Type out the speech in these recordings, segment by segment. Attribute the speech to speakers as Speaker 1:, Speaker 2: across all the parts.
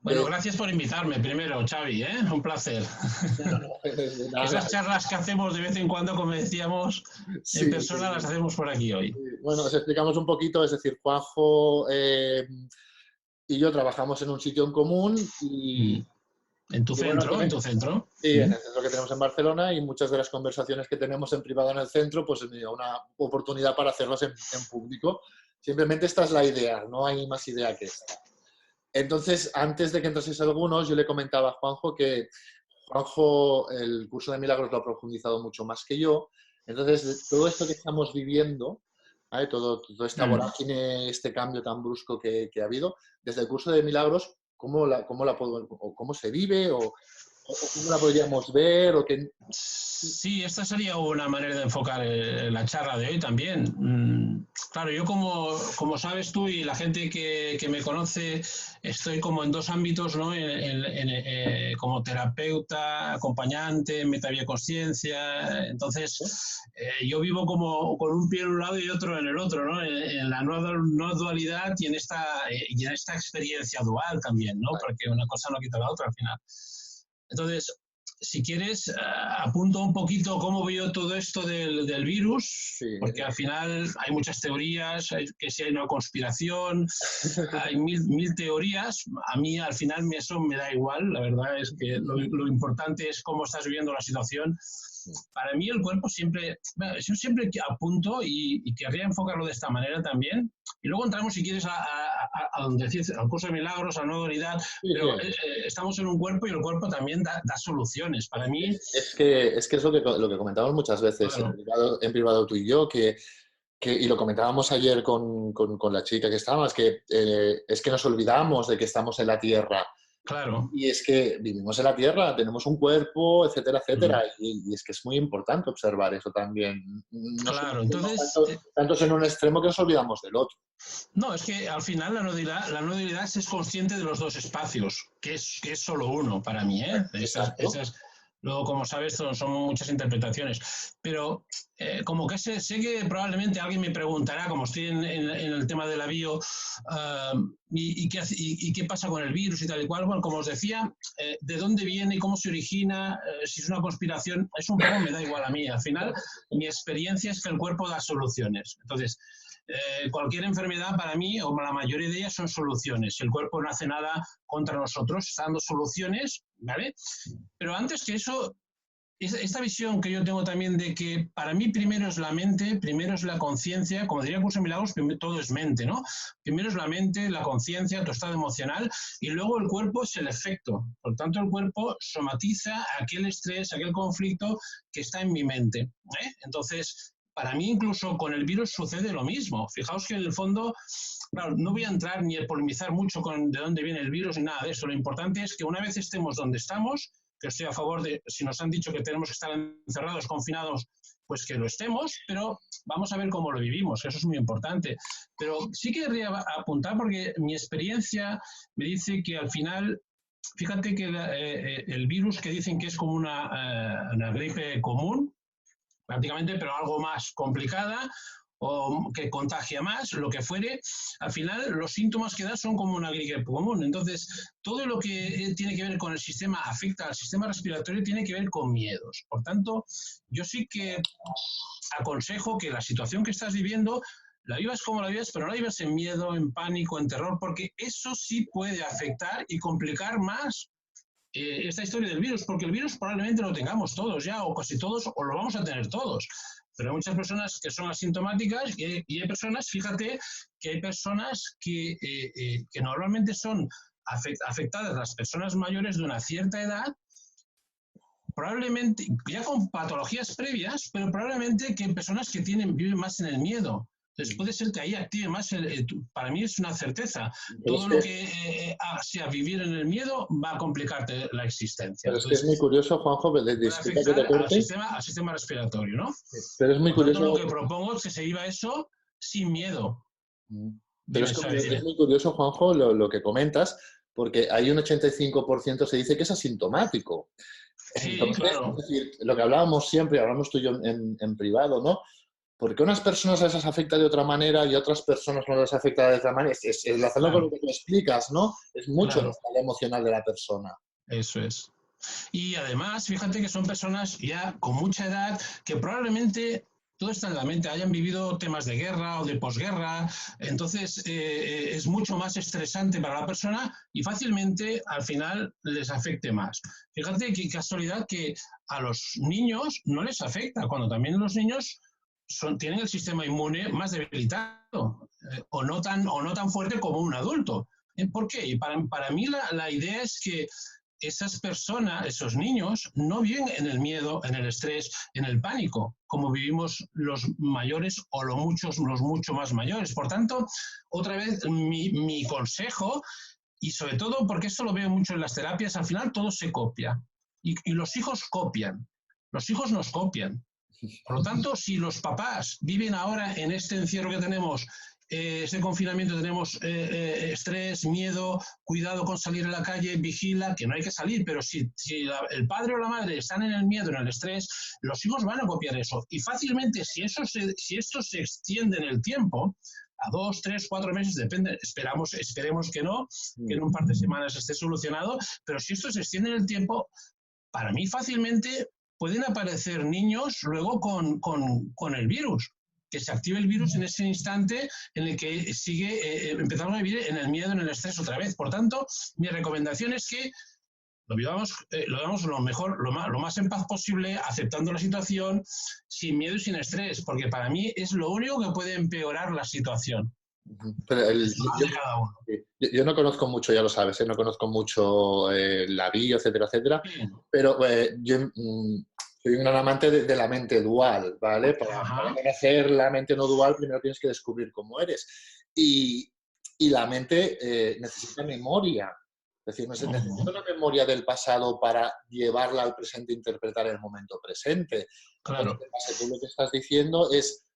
Speaker 1: Bueno, gracias por invitarme primero, Xavi, ¿eh? Un placer.
Speaker 2: Nada,
Speaker 1: Esas charlas que hacemos de vez en cuando, como decíamos, en
Speaker 2: sí,
Speaker 1: persona, las hacemos por aquí hoy.
Speaker 2: bueno, os explicamos un poquito, es decir, Juanjo y yo trabajamos en un sitio en común
Speaker 1: Mm. En tu
Speaker 2: y bueno,
Speaker 1: centro, en tu centro.
Speaker 2: sí, en
Speaker 1: Mm.
Speaker 2: el centro que tenemos en Barcelona y muchas de las conversaciones que tenemos en privado en el centro, pues me dio una oportunidad para hacerlas en público. Simplemente esta es la idea, no hay más idea que esta. Entonces, antes de que entraseis algunos, yo le comentaba a Juanjo que Juanjo el curso de milagros lo ha profundizado mucho más que yo. Entonces, todo esto que estamos viviendo, ¿vale? Toda esta
Speaker 1: Mm.
Speaker 2: vorágine, este cambio tan brusco que ha habido, desde el curso de milagros, ¿cómo se vive? O cómo la podríamos ver?
Speaker 1: Sí, esta sería una manera de enfocar la charla de hoy también. Claro, yo como sabes tú y la gente que me conoce, estoy como en dos ámbitos, ¿no? Como terapeuta, acompañante, metabioconsciencia. Entonces, yo vivo como con un pie en un lado y otro en el otro, ¿no? En la no dualidad y en esta experiencia dual también, ¿no? Porque una cosa no quita la otra al final. Entonces, si quieres, apunto un poquito cómo veo todo esto del virus,
Speaker 2: Sí,
Speaker 1: porque al final hay muchas teorías, que si hay una conspiración, hay mil teorías. A mí al final eso me da igual, la verdad es que lo importante es cómo estás viviendo la situación. Para mí el cuerpo siempre, bueno, yo siempre apunto y querría enfocarlo de esta manera también. Y luego entramos, si quieres, a donde decís, al curso de milagros, a no dualidad,
Speaker 2: sí,
Speaker 1: pero estamos en un cuerpo y el cuerpo también da soluciones. Para mí,
Speaker 2: es lo que comentamos muchas veces
Speaker 1: claro,
Speaker 2: en privado tú y yo, y lo comentábamos ayer con la chica que estábamos, es que nos olvidamos de que estamos en la Tierra.
Speaker 1: claro.
Speaker 2: Y es que vivimos en la Tierra, tenemos un cuerpo, etcétera, etcétera. Y es que es muy importante observar eso también. Nos
Speaker 1: Claro,
Speaker 2: convertimos
Speaker 1: entonces,
Speaker 2: tantos en un extremo que nos olvidamos del otro.
Speaker 1: no, es que al final la no dualidad es consciente de los dos espacios, que es solo uno para mí, ¿eh?
Speaker 2: Exacto.
Speaker 1: Luego, como sabes, son muchas interpretaciones. Pero como que sé que probablemente alguien me preguntará, como estoy en el tema de la bio, qué pasa con el virus y tal y cual. Bueno, como os decía, de dónde viene y cómo se origina, si es una conspiración, es un poco, me da igual a mí. Al final, mi experiencia es que el cuerpo da soluciones. Entonces, cualquier enfermedad para mí, o la mayoría de ellas, son soluciones. El cuerpo no hace nada contra nosotros, está dando soluciones, ¿vale? Pero antes que eso, esta visión que yo tengo también de que para mí primero es la mente, primero es la conciencia, como diría el curso de milagros, todo es mente, ¿no? Primero es la mente, la conciencia, tu estado emocional, y luego el cuerpo es el efecto. Por tanto, el cuerpo somatiza aquel estrés, aquel conflicto que está en mi mente, ¿eh? Entonces, para mí incluso con el virus sucede lo mismo. Fijaos que en el fondo, claro, no voy a entrar ni a polemizar mucho con de dónde viene el virus ni nada de eso. Lo importante es que una vez estemos donde estamos, que estoy a favor de, si nos han dicho que tenemos que estar encerrados, confinados, pues que lo estemos, pero vamos a ver cómo lo vivimos, que eso es muy importante. Pero sí querría apuntar porque mi experiencia me dice que al final, fíjate que el virus que dicen que es como una gripe común, prácticamente, pero algo más complicada o que contagia más, lo que fuere, al final los síntomas que da son como una gripe común. Entonces, todo lo que tiene que ver con el sistema, afecta al sistema respiratorio, tiene que ver con miedos. Por tanto, yo sí que aconsejo que la situación que estás viviendo la vivas como la vivas, pero no la vivas en miedo, en pánico, en terror, porque eso sí puede afectar y complicar más esta historia del virus, porque el virus probablemente lo tengamos todos ya, o casi todos, o lo vamos a tener todos. Pero hay muchas personas que son asintomáticas y hay personas, fíjate, que hay personas que normalmente son afectadas, las personas mayores de una cierta edad, probablemente ya con patologías previas, pero probablemente que personas que viven más en el miedo. Entonces puede ser que ahí active más, para mí es una certeza, todo lo que sea vivir en el miedo va a complicarte la existencia.
Speaker 2: Pero es que es muy
Speaker 1: Entonces
Speaker 2: curioso, Juanjo,
Speaker 1: puede
Speaker 2: disculpa que
Speaker 1: afectar
Speaker 2: te corte,
Speaker 1: al sistema respiratorio, ¿no?
Speaker 2: pero es muy
Speaker 1: Por tanto, lo
Speaker 2: curioso.
Speaker 1: que propongo es que se viva eso sin miedo.
Speaker 2: Pero es,
Speaker 1: Dime, Xavi,
Speaker 2: es
Speaker 1: dime.
Speaker 2: muy curioso, Juanjo, lo que comentas, porque hay un 85% se dice que es asintomático.
Speaker 1: Sí,
Speaker 2: Entonces, es
Speaker 1: claro.
Speaker 2: decir, lo que hablábamos siempre, hablamos tú y yo en privado, ¿no? ¿por qué a unas personas a esas afecta de otra manera y a otras personas no les afecta de otra manera? Enlazando con lo que tú explicas, ¿no? Es mucho el estado emocional de la persona.
Speaker 1: Eso es. Y además, fíjate que son personas ya con mucha edad que probablemente todo está en la mente, hayan vivido temas de guerra o de posguerra, entonces es mucho más estresante para la persona y fácilmente al final les afecte más. Fíjate qué casualidad que a los niños no les afecta, cuando también los niños tienen el sistema inmune más debilitado o no tan fuerte como un adulto. ¿Por qué? Y para mí la idea es que esas personas, esos niños, no viven en el miedo, en el estrés, en el pánico, como vivimos los mayores o los mucho más mayores. Por tanto, otra vez, mi consejo, y sobre todo porque esto lo veo mucho en las terapias, al final todo se copia. Y los hijos copian. Los hijos nos copian. Por lo tanto, si los papás viven ahora en este encierro que tenemos, este confinamiento, tenemos estrés, miedo, cuidado con salir a la calle, vigila, que no hay que salir, pero si el padre o la madre están en el miedo, en el estrés, los hijos van a copiar eso. Y fácilmente, si esto se extiende en el tiempo, a 2, 3, 4 meses, depende, esperemos que no, que en un par de semanas esté solucionado, pero si esto se extiende en el tiempo, para mí fácilmente pueden aparecer niños luego con el virus, que se active el virus en ese instante en el que empezamos a vivir en el miedo, en el estrés otra vez. Por tanto, mi recomendación es que lo vivamos lo mejor, lo más en paz posible, aceptando la situación, sin miedo y sin estrés, porque para mí es lo único que puede empeorar la situación.
Speaker 2: Pero yo no conozco mucho, ya lo sabes, no conozco mucho la bio, etcétera, etcétera, pero yo soy un gran amante de la mente dual, ¿vale? Para conocer la mente no dual, primero tienes que descubrir cómo eres. Y la mente necesita memoria. Es decir, necesita una memoria del pasado para llevarla al presente e interpretar el momento presente.
Speaker 1: Claro.
Speaker 2: Entonces, tú lo que estás diciendo es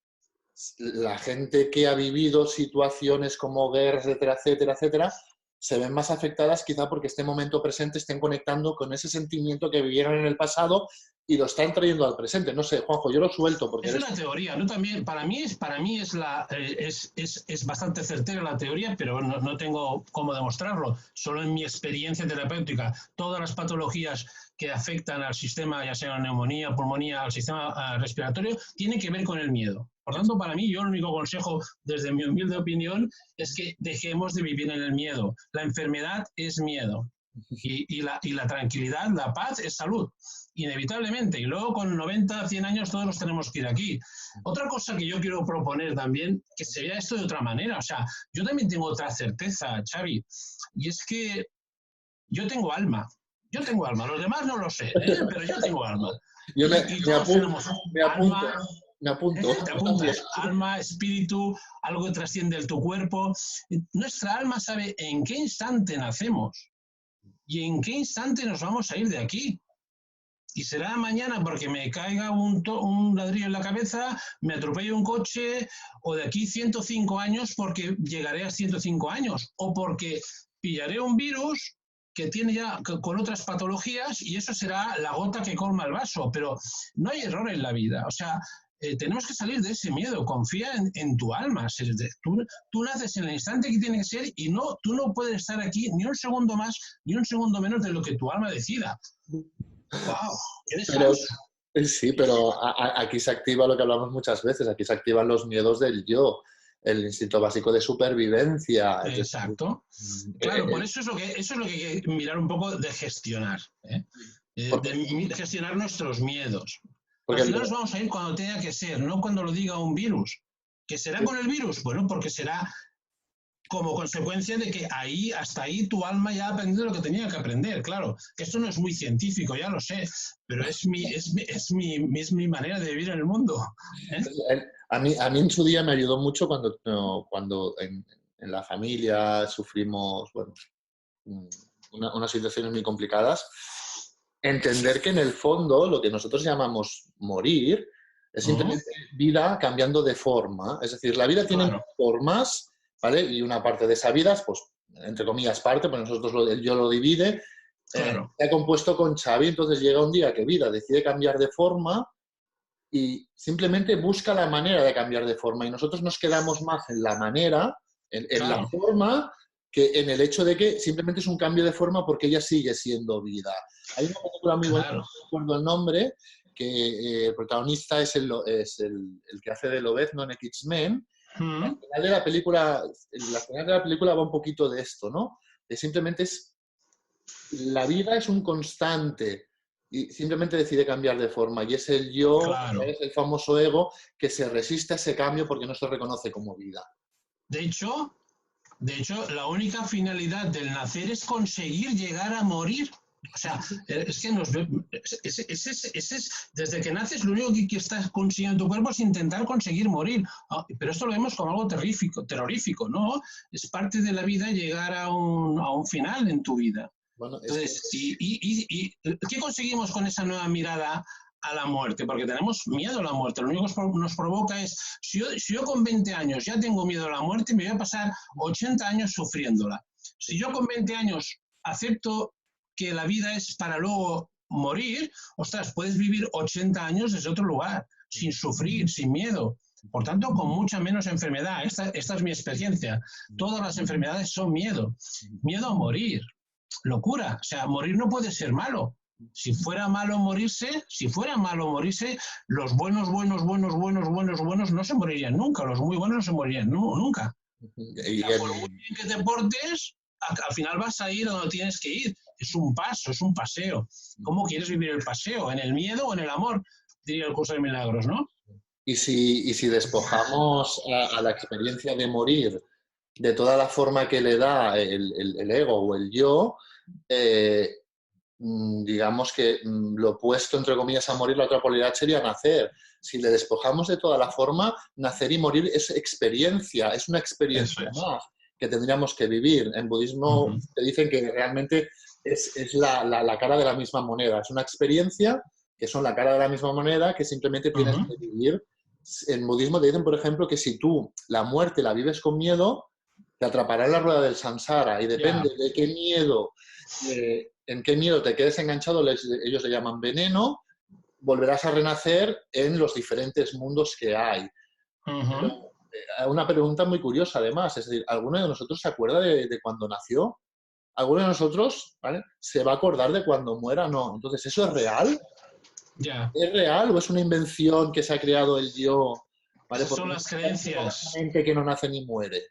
Speaker 2: la gente que ha vivido situaciones como guerras, etcétera, etcétera, etcétera, se ven más afectadas quizá porque este momento presente estén conectando con ese sentimiento que vivieron en el pasado y lo están trayendo al presente. No sé, Juanjo, yo lo suelto porque...
Speaker 1: Es una teoría, ¿no? También, para mí es bastante certera la teoría, pero no tengo cómo demostrarlo. Solo en mi experiencia terapéutica, todas las patologías que afectan al sistema, ya sea neumonía, pulmonía, al sistema respiratorio, tienen que ver con el miedo. Por tanto, para mí, yo el único consejo, desde mi humilde opinión, es que dejemos de vivir en el miedo. La enfermedad es miedo. Y la tranquilidad, la paz es salud, inevitablemente. Y luego con 90, 100 años todos nos tenemos que ir aquí. Otra cosa que yo quiero proponer también, que se vea esto de otra manera. O sea, yo también tengo otra certeza, Xavi, y es que yo tengo alma. Yo tengo alma. Los demás no lo sé, pero yo tengo alma.
Speaker 2: Yo me apunto.
Speaker 1: Te apuntas. Alma, espíritu, algo que trasciende tu cuerpo. Nuestra alma sabe en qué instante nacemos y en qué instante nos vamos a ir de aquí. Y será mañana porque me caiga un ladrillo en la cabeza, me atropelle un coche, o de aquí 105 años porque llegaré a 105 años, o porque pillaré un virus que tiene ya con otras patologías y eso será la gota que colma el vaso. Pero no hay error en la vida. O sea, tenemos que salir de ese miedo, confía en tu alma. Tú naces en el instante que tiene que ser y tú no puedes estar aquí ni un segundo más ni un segundo menos de lo que tu alma decida. ¡Wow! ¡Qué descanso!
Speaker 2: Sí, pero aquí se activa lo que hablamos muchas veces, aquí se activan los miedos del yo, el instinto básico de supervivencia.
Speaker 1: Exacto. Claro, por eso es lo que hay que mirar un poco de gestionar, de gestionar nuestros miedos. Al final nos vamos a ir cuando tenga que ser, no cuando lo diga un virus. ¿Que será con el virus? Bueno, porque será como consecuencia de que hasta ahí tu alma ya ha aprendido lo que tenía que aprender. Claro, que esto no es muy científico, ya lo sé, pero es mi manera de vivir en el mundo.
Speaker 2: A mí en su día me ayudó mucho cuando en la familia sufrimos unas situaciones muy complicadas, entender que en el fondo lo que nosotros llamamos morir es simplemente vida cambiando de forma. Es decir, la vida tiene formas, ¿vale? Y una parte de esa vida, pues, entre comillas, parte, pues nosotros el yo lo divide, se ha compuesto con Xavi, entonces llega un día que vida decide cambiar de forma y simplemente busca la manera de cambiar de forma. Y nosotros nos quedamos más en la manera, en la forma, que en el hecho de que simplemente es un cambio de forma porque ella sigue siendo vida. Hay una película muy buena, no recuerdo el nombre, que el protagonista es el que hace de Lobezno en X-Men. Al final de la película, va un poquito de esto, ¿no? De simplemente la vida es un constante y simplemente decide cambiar de forma. Y es el yo, es el famoso ego que se resiste a ese cambio porque no se reconoce como vida.
Speaker 1: De hecho, la única finalidad del nacer es conseguir llegar a morir. O sea, es que desde que naces lo único que estás consiguiendo tu cuerpo es intentar conseguir morir. Pero esto lo vemos como algo terrorífico, ¿no? Es parte de la vida llegar a un final en tu vida.
Speaker 2: Bueno,
Speaker 1: entonces, ¿qué conseguimos con esa nueva mirada a la muerte? Porque tenemos miedo a la muerte. Lo único que nos provoca es, si yo con 20 años ya tengo miedo a la muerte, me voy a pasar 80 años sufriéndola. Si yo con 20 años acepto que la vida es para luego morir, ostras, puedes vivir 80 años desde otro lugar, sin sufrir, sin miedo. Por tanto, con mucha menos enfermedad. Esta es mi experiencia. Todas las enfermedades son miedo. Miedo a morir. Locura. O sea, morir no puede ser malo. Si fuera malo morirse, los buenos no se morirían nunca. Los muy buenos no se morirían nunca. Por muy bien que te portes, al final vas a ir a donde tienes que ir. Es un paso, es un paseo. ¿Cómo quieres vivir el paseo? ¿En el miedo o en el amor? Diría el curso de milagros, ¿no?
Speaker 2: Y si despojamos a la experiencia de morir de toda la forma que le da el ego o el yo, digamos que lo opuesto, entre comillas, a morir, la otra polaridad sería nacer. Si le despojamos de toda la forma, nacer y morir es experiencia, es una experiencia más que tendríamos que vivir. En budismo te dicen que realmente es la cara de la misma moneda, es una experiencia que son la cara de la misma moneda que simplemente tienes que vivir. En budismo te dicen, por ejemplo, que si tú la muerte la vives con miedo, te atrapará en la rueda del samsara y depende de qué miedo, en qué miedo te quedes enganchado, ellos le llaman veneno, volverás a renacer en los diferentes mundos que hay. Pero, una pregunta muy curiosa además, es decir, ¿alguno de nosotros se acuerda de cuando nació? ¿Alguno de nosotros, ¿vale?, se va a acordar de cuando muera? No. Entonces, ¿eso es real? ¿Es real o es una invención que se ha creado el yo? ¿Vale?
Speaker 1: Esas son las creencias.
Speaker 2: Gente que no nace ni muere.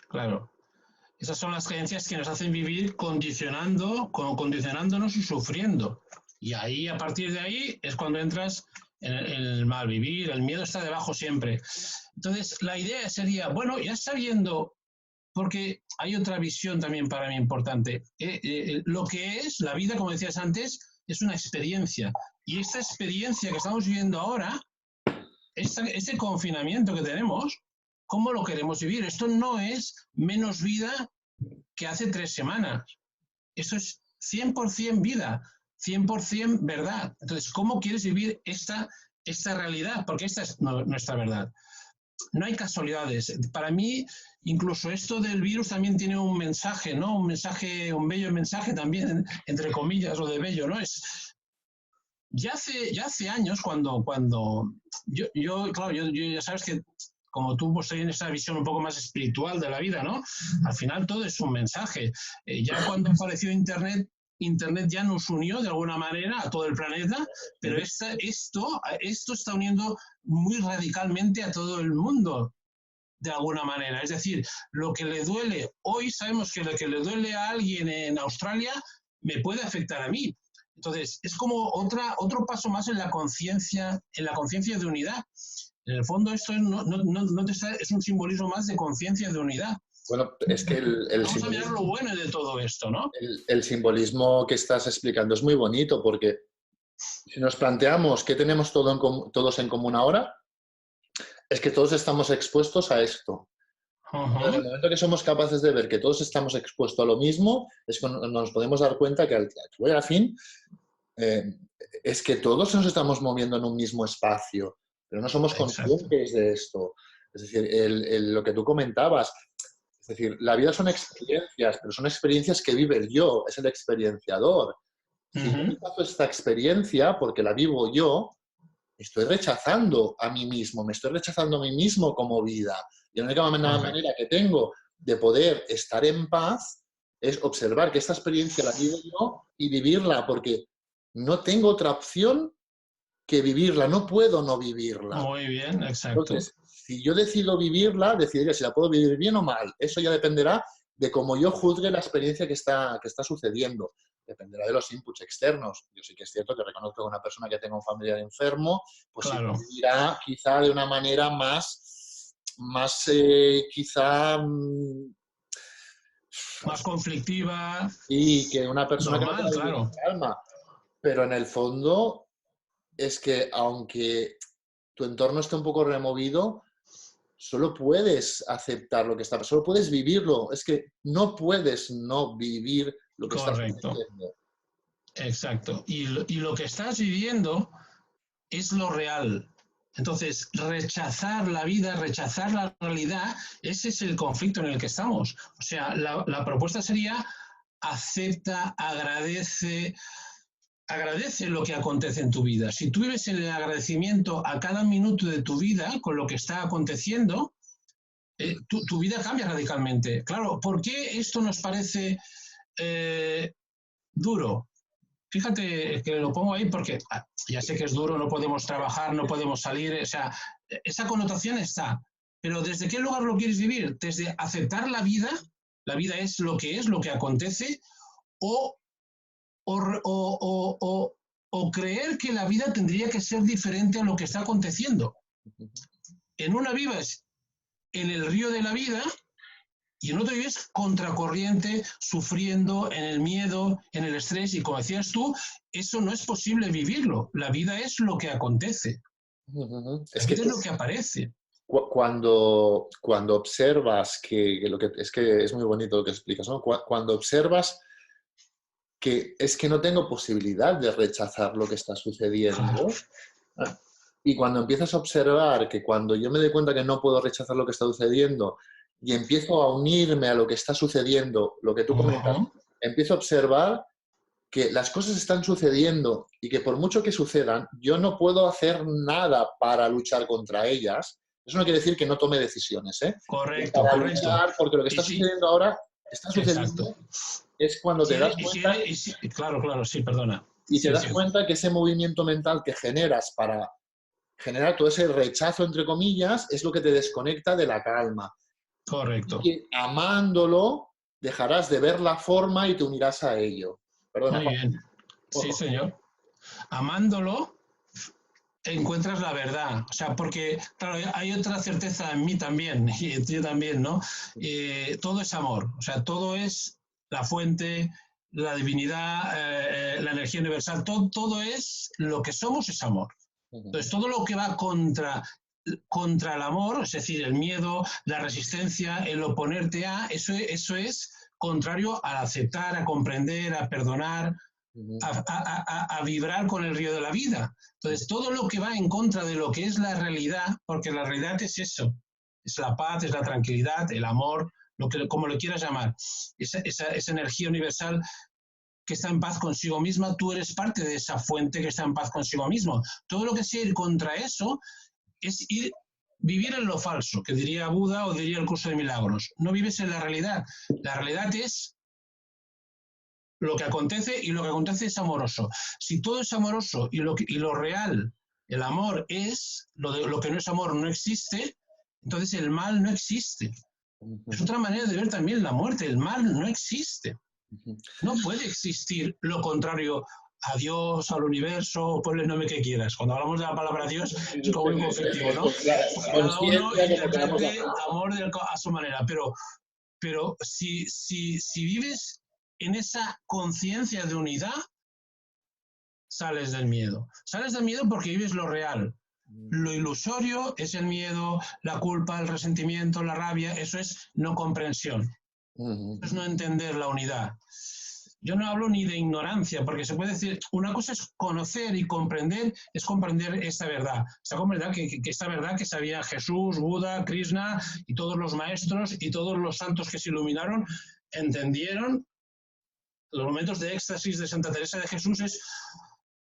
Speaker 1: Claro. Esas son las creencias que nos hacen vivir condicionándonos y sufriendo. Y ahí, a partir de ahí, es cuando entras en el mal vivir, el miedo está debajo siempre. Entonces, la idea sería, bueno, ya sabiendo, porque hay otra visión también para mí importante, lo que es la vida, como decías antes, es una experiencia. Y esta experiencia que estamos viviendo ahora, este confinamiento que tenemos, ¿cómo lo queremos vivir? Esto no es menos vida que hace 3 semanas. Esto es 100% vida, 100% verdad. Entonces, ¿cómo quieres vivir esta realidad? Porque esta es nuestra verdad. No hay casualidades. Para mí, incluso esto del virus también tiene un mensaje, ¿no? Un bello mensaje también, entre comillas, lo de bello, ¿no? Ya hace años, cuando yo ya sabes que como tú pues tienes esa visión un poco más espiritual de la vida, ¿no? Al final todo es un mensaje. Ya cuando apareció Internet ya nos unió de alguna manera a todo el planeta, pero esto está uniendo muy radicalmente a todo el mundo, de alguna manera. Es decir, lo que le duele, hoy sabemos que lo que le duele a alguien en Australia me puede afectar a mí. Entonces, es como otro paso más en la conciencia de unidad. En el fondo esto es un simbolismo más de conciencia de unidad.
Speaker 2: Bueno, es que
Speaker 1: vamos a mirar lo bueno de todo esto, ¿no?
Speaker 2: El simbolismo que estás explicando es muy bonito porque si nos planteamos que tenemos todos en común ahora, es que todos estamos expuestos a esto. En el momento que somos capaces de ver que todos estamos expuestos a lo mismo, es cuando nos podemos dar cuenta que al fin es que todos nos estamos moviendo en un mismo espacio, pero no somos conscientes de esto. Es decir, lo que tú comentabas, es decir, la vida son experiencias, pero son experiencias que vive el yo, es el experienciador. Si yo paso esta experiencia, porque la vivo yo, estoy rechazando a mí mismo, me estoy rechazando a mí mismo como vida. Y la única manera que tengo de poder estar en paz es observar que esta experiencia la vivo yo y vivirla, porque no tengo otra opción que vivirla, no puedo no vivirla.
Speaker 1: Muy bien, exacto.
Speaker 2: Entonces, si yo decido vivirla, decidiré si la puedo vivir bien o mal. Eso ya dependerá de cómo yo juzgue la experiencia que está sucediendo. Dependerá de los inputs externos. Yo sí que es cierto que reconozco que una persona que tenga un familiar enfermo, pues sí
Speaker 1: Claro.
Speaker 2: vivirá quizá de una manera más quizá
Speaker 1: Más conflictiva,
Speaker 2: y que una persona que no
Speaker 1: normal,
Speaker 2: pueda vivir
Speaker 1: claro.
Speaker 2: en calma. Pero en el fondo es que aunque tu entorno esté un poco removido, solo puedes aceptar lo que está, solo puedes vivirlo. Es que no puedes no vivir lo que está
Speaker 1: Correcto.
Speaker 2: sucediendo.
Speaker 1: Exacto. Y lo que estás viviendo es lo real. Entonces, rechazar la vida, rechazar la realidad, ese es el conflicto en el que estamos. O sea, la propuesta sería acepta, agradece lo que acontece en tu vida. Si tú vives en el agradecimiento a cada minuto de tu vida con lo que está aconteciendo, tu vida cambia radicalmente. Claro, ¿por qué esto nos parece duro? Fíjate que lo pongo ahí porque ya sé que es duro, no podemos trabajar, no podemos salir, o sea, esa connotación está. Pero ¿desde qué lugar lo quieres vivir? ¿Desde aceptar la vida es, lo que acontece, o, o creer que la vida tendría que ser diferente a lo que está aconteciendo? En una vives en el río de la vida y en otro vives contracorriente, sufriendo en el miedo, en el estrés, y como decías tú, eso no es posible vivirlo. La vida es lo que acontece. La
Speaker 2: Es que
Speaker 1: vida es lo que aparece.
Speaker 2: cuando observas es que es muy bonito lo que explicas, ¿no? Cuando observas que es que no tengo posibilidad de rechazar lo que está sucediendo, y cuando empiezas a observar que cuando yo me doy cuenta que no puedo rechazar lo que está sucediendo y empiezo a unirme a lo que está sucediendo, lo que tú comentas, empiezo a observar que las cosas están sucediendo y que por mucho que sucedan, yo no puedo hacer nada para luchar contra ellas. Eso no quiere decir que no tome decisiones, ¿eh?
Speaker 1: Correcto,
Speaker 2: Para
Speaker 1: correcto.
Speaker 2: luchar, porque lo que
Speaker 1: Y
Speaker 2: está
Speaker 1: sí,
Speaker 2: sucediendo ahora está
Speaker 1: exacto.
Speaker 2: sucediendo, es cuando te das cuenta
Speaker 1: Claro, claro, sí, perdona.
Speaker 2: y te
Speaker 1: Sí,
Speaker 2: das
Speaker 1: sí.
Speaker 2: cuenta que ese movimiento mental que generas para generar todo ese rechazo, entre comillas, es lo que te desconecta de la calma. Y
Speaker 1: Correcto.
Speaker 2: que amándolo dejarás de ver la forma y te unirás a ello. Perdona,
Speaker 1: Muy
Speaker 2: Juan.
Speaker 1: bien. Sí, señor. Amándolo, encuentras la verdad. O sea, porque, claro, hay otra certeza en mí también, y en ti también, ¿no? Todo es amor. O sea, todo es la fuente, la divinidad, la energía universal. Todo es lo que somos, es amor. Entonces, todo lo que va contra el amor, es decir, el miedo, la resistencia, el oponerte a, eso es contrario al aceptar, a comprender, a perdonar, a vibrar con el río de la vida. Entonces, todo lo que va en contra de lo que es la realidad, porque la realidad es eso, es la paz, es la tranquilidad, el amor, como lo quieras llamar, esa energía universal que está en paz consigo misma, tú eres parte de esa fuente que está en paz consigo mismo. Todo lo que sea ir contra eso es vivir en lo falso, que diría Buda o diría el curso de milagros. No vives en la realidad. La realidad es lo que acontece, y lo que acontece es amoroso. Si todo es amoroso y lo real, el amor es, lo que no es amor no existe, entonces el mal no existe. Es otra manera de ver también la muerte. El mal no existe. No puede existir lo contrario a Dios, al universo, ponle el nombre que quieras. Cuando hablamos de la palabra Dios es como muy conflictivo, ¿no? Cada uno interprete amor a su manera. Pero si vives en esa conciencia de unidad, sales del miedo. Sales del miedo porque vives lo real. Lo ilusorio es el miedo, la culpa, el resentimiento, la rabia. Eso es no comprensión. Es no entender la unidad. Yo no hablo ni de ignorancia, porque se puede decir, una cosa es conocer y comprender, es comprender esta verdad. Esta verdad que sabía Jesús, Buda, Krishna y todos los maestros y todos los santos que se iluminaron, entendieron. Los momentos de éxtasis de Santa Teresa de Jesús es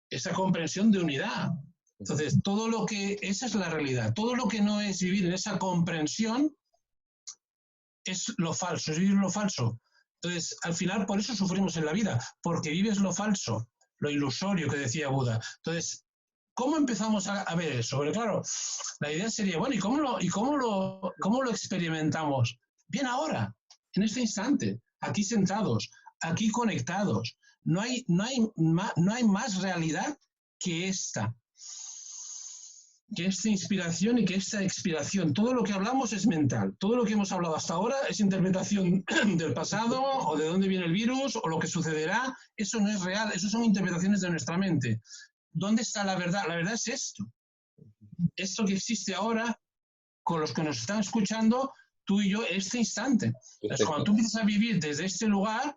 Speaker 1: esa comprensión de unidad. Entonces, esa es la realidad. Todo lo que no es vivir en esa comprensión es lo falso, es vivir lo falso. Entonces, al final, por eso sufrimos en la vida, porque vives lo falso, lo ilusorio que decía Buda. Entonces, ¿cómo empezamos a ver eso? Porque claro, la idea sería, bueno, ¿y cómo lo experimentamos? Bien ahora, en este instante, aquí sentados, aquí conectados. No hay más realidad que esta inspiración y que esta expiración. Todo lo que hablamos es mental. Todo lo que hemos hablado hasta ahora es interpretación del pasado o de dónde viene el virus o lo que sucederá. Eso no es real, eso son interpretaciones de nuestra mente. ¿Dónde está la verdad? La verdad es esto. Esto que existe ahora, con los que nos están escuchando, tú y yo, este instante. Entonces, cuando tú empiezas a vivir desde este lugar,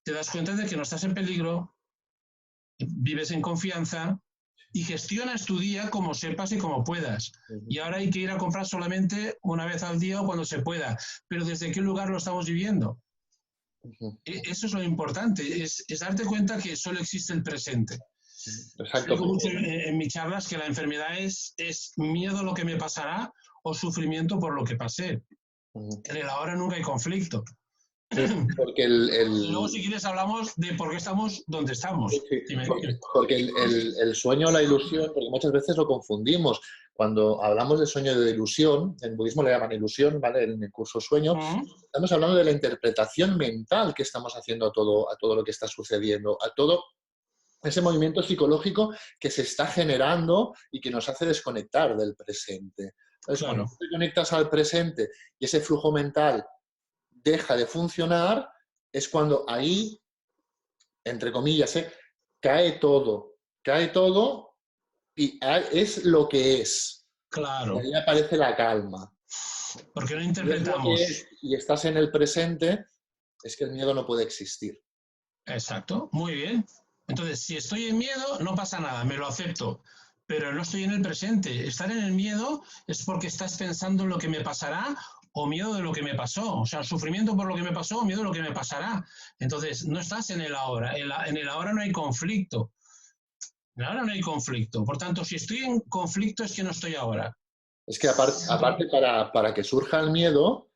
Speaker 1: te das cuenta de que no estás en peligro, vives en confianza y gestionas tu día como sepas y como puedas. Y ahora hay que ir a comprar solamente una vez al día o cuando se pueda. Pero ¿desde qué lugar lo estamos viviendo? Eso es lo importante, es darte cuenta que solo existe el presente.
Speaker 2: Exacto.
Speaker 1: Digo mucho en mis charlas que la enfermedad es miedo a lo que me pasará o sufrimiento por lo que pasé. En el ahora nunca hay conflicto.
Speaker 2: Porque
Speaker 1: Luego, si quieres, hablamos de por qué estamos donde estamos.
Speaker 2: Sí, porque el sueño o la ilusión, porque muchas veces lo confundimos. Cuando hablamos de sueño de ilusión, en budismo le llaman ilusión, ¿vale? En el curso sueño, estamos hablando de la interpretación mental que estamos haciendo a todo lo que está sucediendo, a todo ese movimiento psicológico que se está generando y que nos hace desconectar del presente. Entonces,
Speaker 1: Claro.
Speaker 2: cuando te conectas al presente y ese flujo mental deja de funcionar, es cuando ahí, entre comillas, cae todo y es lo que es.
Speaker 1: Claro.
Speaker 2: Y ahí aparece la calma.
Speaker 1: Porque no interpretamos.
Speaker 2: Y estás en el presente, es que el miedo no puede existir.
Speaker 1: Exacto, muy bien. Entonces, si estoy en miedo, no pasa nada, me lo acepto. Pero no estoy en el presente. Estar en el miedo es porque estás pensando en lo que me pasará o miedo de lo que me pasó. O sea, sufrimiento por lo que me pasó o miedo de lo que me pasará. Entonces, no estás en el ahora. En el ahora no hay conflicto. En el ahora no hay conflicto. Por tanto, si estoy en conflicto es que no estoy ahora.
Speaker 2: Es que aparte para que surja el miedo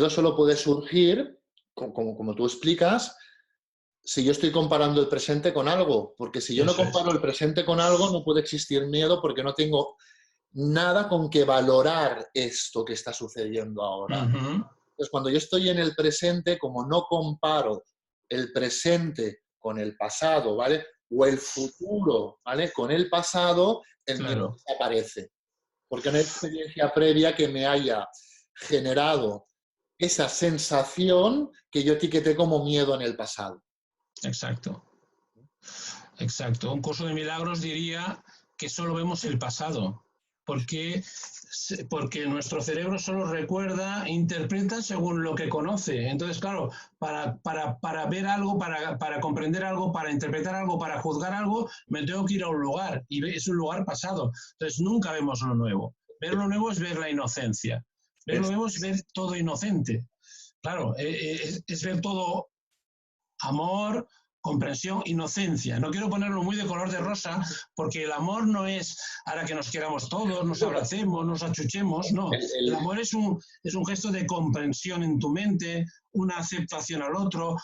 Speaker 2: solo puede surgir, como tú explicas, si yo estoy comparando el presente con algo. Porque si yo no comparo el presente con algo, no puede existir miedo porque no tengo nada con que valorar esto que está sucediendo ahora. Entonces, cuando yo estoy en el presente, como no comparo el presente con el pasado, ¿vale? O el futuro, ¿vale? Con el pasado, el miedo desaparece. Porque no hay experiencia previa que me haya generado esa sensación que yo etiqueté como miedo en el pasado.
Speaker 1: Exacto. Exacto. Un curso de milagros diría que solo vemos el pasado, porque nuestro cerebro solo recuerda e interpreta según lo que conoce. Entonces, claro, para ver algo, para comprender algo, para interpretar algo, para juzgar algo, me tengo que ir a un lugar, y es un lugar pasado. Entonces, nunca vemos lo nuevo. Ver lo nuevo es ver la inocencia. Ver lo nuevo es ver todo inocente. Claro, es ver todo amor, comprensión, inocencia. No quiero ponerlo muy de color de rosa, porque el amor no es ahora que nos queramos todos, nos abracemos, nos achuchemos, no. El amor es un gesto de comprensión en tu mente, una aceptación al otro,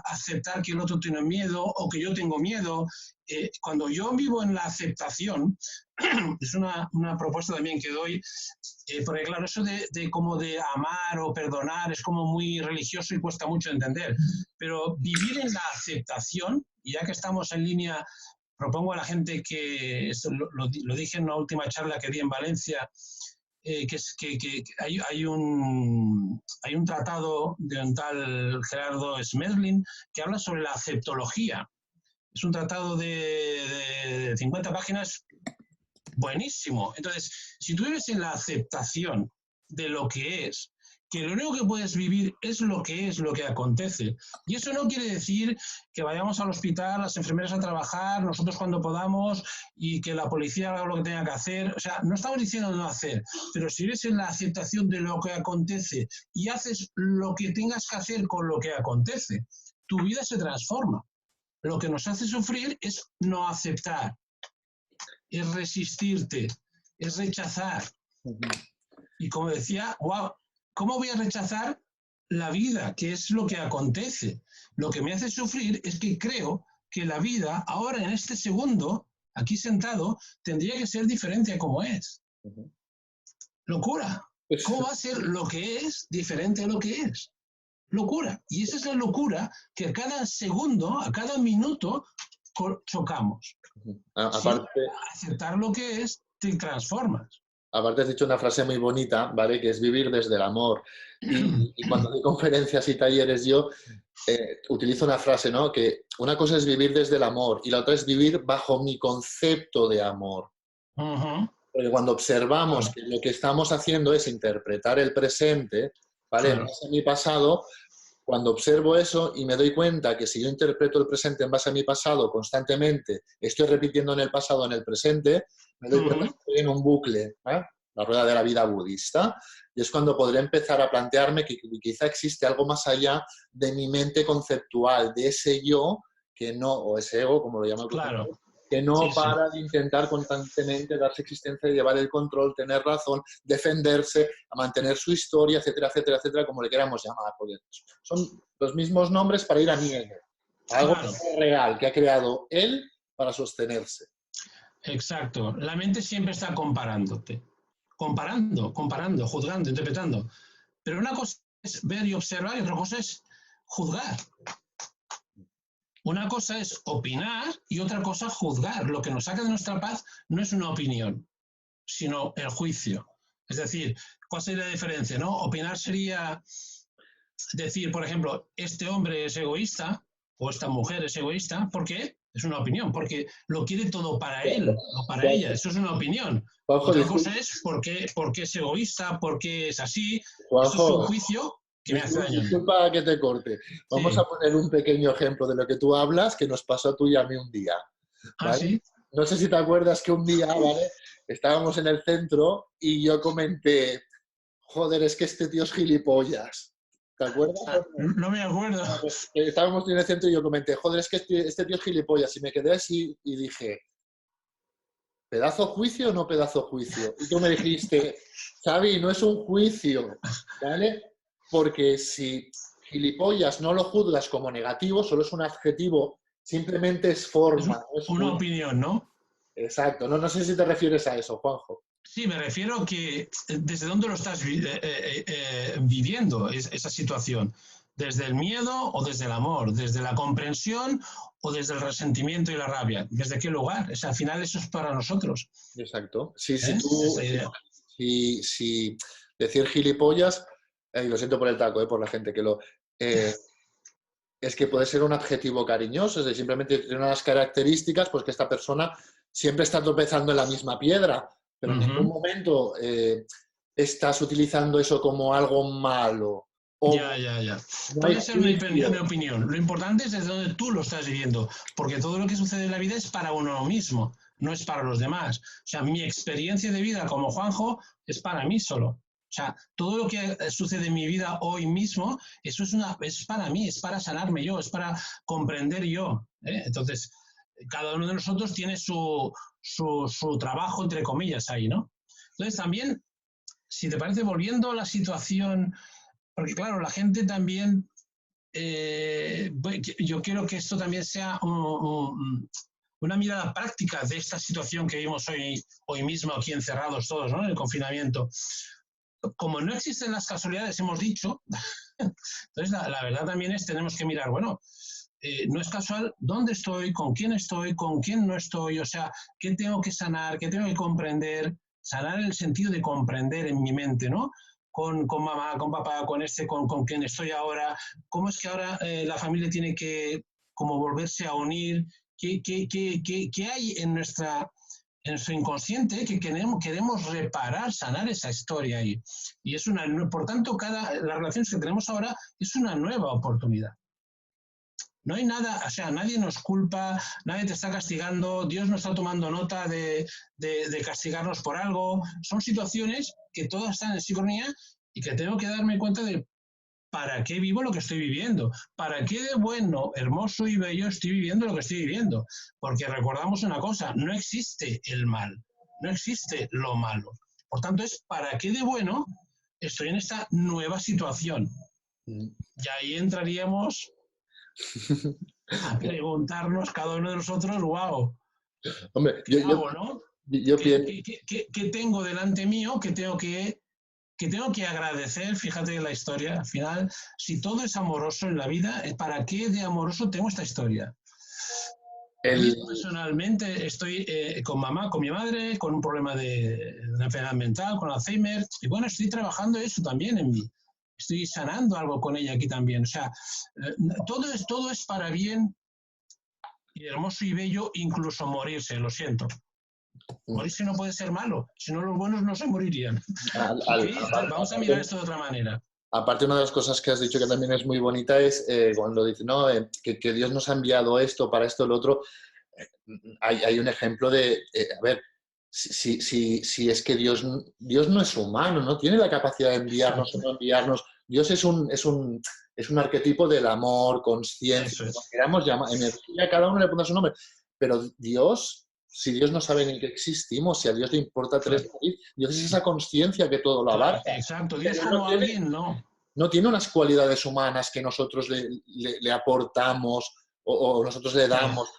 Speaker 1: aceptar que el otro tiene miedo o que yo tengo miedo. Cuando yo vivo en la aceptación, es una propuesta también que doy, porque claro, eso de como de amar o perdonar es como muy religioso y cuesta mucho entender, pero vivir en la aceptación, y ya que estamos en línea, propongo a la gente que, esto lo dije en una última charla que di en Valencia, que hay un tratado de un tal Gerardo Smerlin que habla sobre la aceptología. Es un tratado de 50 páginas buenísimo. Entonces, si tú vives en la aceptación de lo que es, que lo único que puedes vivir es lo que acontece. Y eso no quiere decir que vayamos al hospital, las enfermeras a trabajar, nosotros cuando podamos, y que la policía haga lo que tenga que hacer. O sea, no estamos diciendo no hacer, pero si vives en la aceptación de lo que acontece y haces lo que tengas que hacer con lo que acontece, tu vida se transforma. Lo que nos hace sufrir es no aceptar. es resistirte, es rechazar. Y como decía, wow, ¿cómo voy a rechazar la vida? Que es lo que acontece. Lo que me hace sufrir es que creo que la vida, ahora en este segundo, aquí sentado, tendría que ser diferente a como es. Locura. ¿Cómo va a ser lo que es diferente a lo que es? Locura. Y esa es la locura que a cada segundo, a cada minuto, chocamos.
Speaker 2: Aparte,
Speaker 1: si aceptar lo que es, te transformas.
Speaker 2: Aparte has dicho una frase muy bonita, ¿vale? Que es vivir desde el amor. Y cuando doy conferencias y talleres yo utilizo una frase, ¿no? Que una cosa es vivir desde el amor y la otra es vivir bajo mi concepto de amor. Porque cuando observamos que lo que estamos haciendo es interpretar el presente, ¿vale? En base a mi pasado, cuando observo eso y me doy cuenta que si yo interpreto el presente en base a mi pasado constantemente, estoy repitiendo en el pasado en el presente, me doy cuenta que estoy en un bucle, la rueda de la vida budista, y es cuando podré empezar a plantearme que quizá existe algo más allá de mi mente conceptual, de ese yo que no, o ese ego, como lo llaman, que no para de intentar constantemente darse existencia y llevar el control, tener razón, defenderse, a mantener su historia, etcétera, etcétera, etcétera, como le queramos llamar. Porque son los mismos nombres para ir a mi ego. Algo real que ha creado él para sostenerse.
Speaker 1: Exacto. La mente siempre está comparándote. Comparando, juzgando, interpretando. Pero una cosa es ver y observar y otra cosa es juzgar. Una cosa es opinar y otra cosa juzgar. Lo que nos saca de nuestra paz no es una opinión, sino el juicio. Es decir, ¿cuál sería la diferencia, no? Opinar sería decir, por ejemplo, este hombre es egoísta o esta mujer es egoísta. ¿Por qué? Es una opinión, porque lo quiere todo para él o para ella. Eso es una opinión. Otra cosa es por qué es egoísta, por qué es así. Eso es un juicio que me hace daño.
Speaker 2: Disculpa que te corte. Vamos a poner un pequeño ejemplo de lo que tú hablas que nos pasó a tú y a mí un día. ¿Vale?
Speaker 1: ¿Sí?
Speaker 2: No sé si te acuerdas que un día, ¿vale? Estábamos en el centro y yo comenté, joder, es que este tío es gilipollas. ¿Te acuerdas?
Speaker 1: No me acuerdo.
Speaker 2: Estábamos en el centro y yo comenté, joder, es que este tío es gilipollas. Y me quedé así y dije, ¿pedazo juicio o no pedazo juicio? Y tú me dijiste, Xavi, no es un juicio, ¿vale? Porque si gilipollas no lo juzgas como negativo, solo es un adjetivo, simplemente es forma.
Speaker 1: Es una opinión, ¿no?
Speaker 2: Exacto. No sé si te refieres a eso, Juanjo.
Speaker 1: Sí, me refiero a que desde dónde lo estás viviendo esa situación. ¿Desde el miedo o desde el amor? ¿Desde la comprensión o desde el resentimiento y la rabia? ¿Desde qué lugar? Al final eso es para nosotros.
Speaker 2: Exacto. Si decir gilipollas, y lo siento por el taco, por la gente que lo... es que puede ser un adjetivo cariñoso, es decir, simplemente tiene unas características, pues que esta persona siempre está tropezando en la misma piedra, pero en ningún momento estás utilizando eso como algo malo.
Speaker 1: Ya. Puede ser una opinión. Lo importante es desde donde tú lo estás viviendo, porque todo lo que sucede en la vida es para uno mismo, no es para los demás. O sea, mi experiencia de vida como Juanjo es para mí solo. O sea, todo lo que sucede en mi vida hoy mismo, eso es para mí, es para sanarme yo, es para comprender yo. Entonces, cada uno de nosotros tiene su trabajo, entre comillas, ahí, ¿no? Entonces, también, si te parece, volviendo a la situación, porque claro, la gente también, yo quiero que esto también sea una mirada práctica de esta situación que vivimos hoy mismo aquí encerrados todos, ¿no? En el confinamiento. Como no existen las casualidades, hemos dicho, entonces la verdad también es tenemos que mirar, bueno, no es casual dónde estoy, con quién no estoy, o sea, qué tengo que sanar, qué tengo que comprender, sanar en el sentido de comprender en mi mente, ¿no? Con mamá, con papá, con quien estoy ahora, cómo es que ahora la familia tiene que como volverse a unir, qué hay en nuestro inconsciente que queremos reparar, sanar esa historia ahí. Y por tanto, las relaciones que tenemos ahora es una nueva oportunidad. No hay nada, o sea, nadie nos culpa, nadie te está castigando, Dios no está tomando nota de castigarnos por algo. Son situaciones que todas están en sincronía y que tengo que darme cuenta de ¿para qué vivo lo que estoy viviendo? ¿Para qué de bueno, hermoso y bello estoy viviendo lo que estoy viviendo? Porque recordamos una cosa, no existe el mal, no existe lo malo. Por tanto, es ¿para qué de bueno estoy en esta nueva situación? Y ahí entraríamos a preguntarnos cada uno de nosotros, wow,
Speaker 2: Hombre,
Speaker 1: ¿qué hago, no?
Speaker 2: yo pienso...
Speaker 1: ¿Qué tengo delante mío que tengo que agradecer? Fíjate en la historia, al final, si todo es amoroso en la vida, ¿para qué de amoroso tengo esta historia? Yo personalmente estoy con mamá, con mi madre, con un problema de una enfermedad mental, con Alzheimer, y bueno, estoy trabajando eso también en mí. Estoy sanando algo con ella aquí también. O sea, todo es para bien y hermoso y bello, incluso morirse, lo siento. Morirse no puede ser malo, si no los buenos no se morirían. Vamos a mirar esto de otra manera.
Speaker 2: Aparte, una de las cosas que has dicho que también es muy bonita es cuando dices, no, que Dios nos ha enviado esto para esto, lo otro. Hay un ejemplo de, a ver, si es que Dios no es humano, no tiene la capacidad de enviarnos o no enviarnos. Dios es un arquetipo del amor, conciencia, lo que queramos llamar, energía, cada uno le pone su nombre. Pero Dios, si Dios no sabe ni que existimos, si a Dios le importa tres narices, Dios es esa conciencia que todo lo abarca.
Speaker 1: Exacto, Dios como alguien, no.
Speaker 2: No tiene unas cualidades humanas que nosotros le aportamos o nosotros le damos.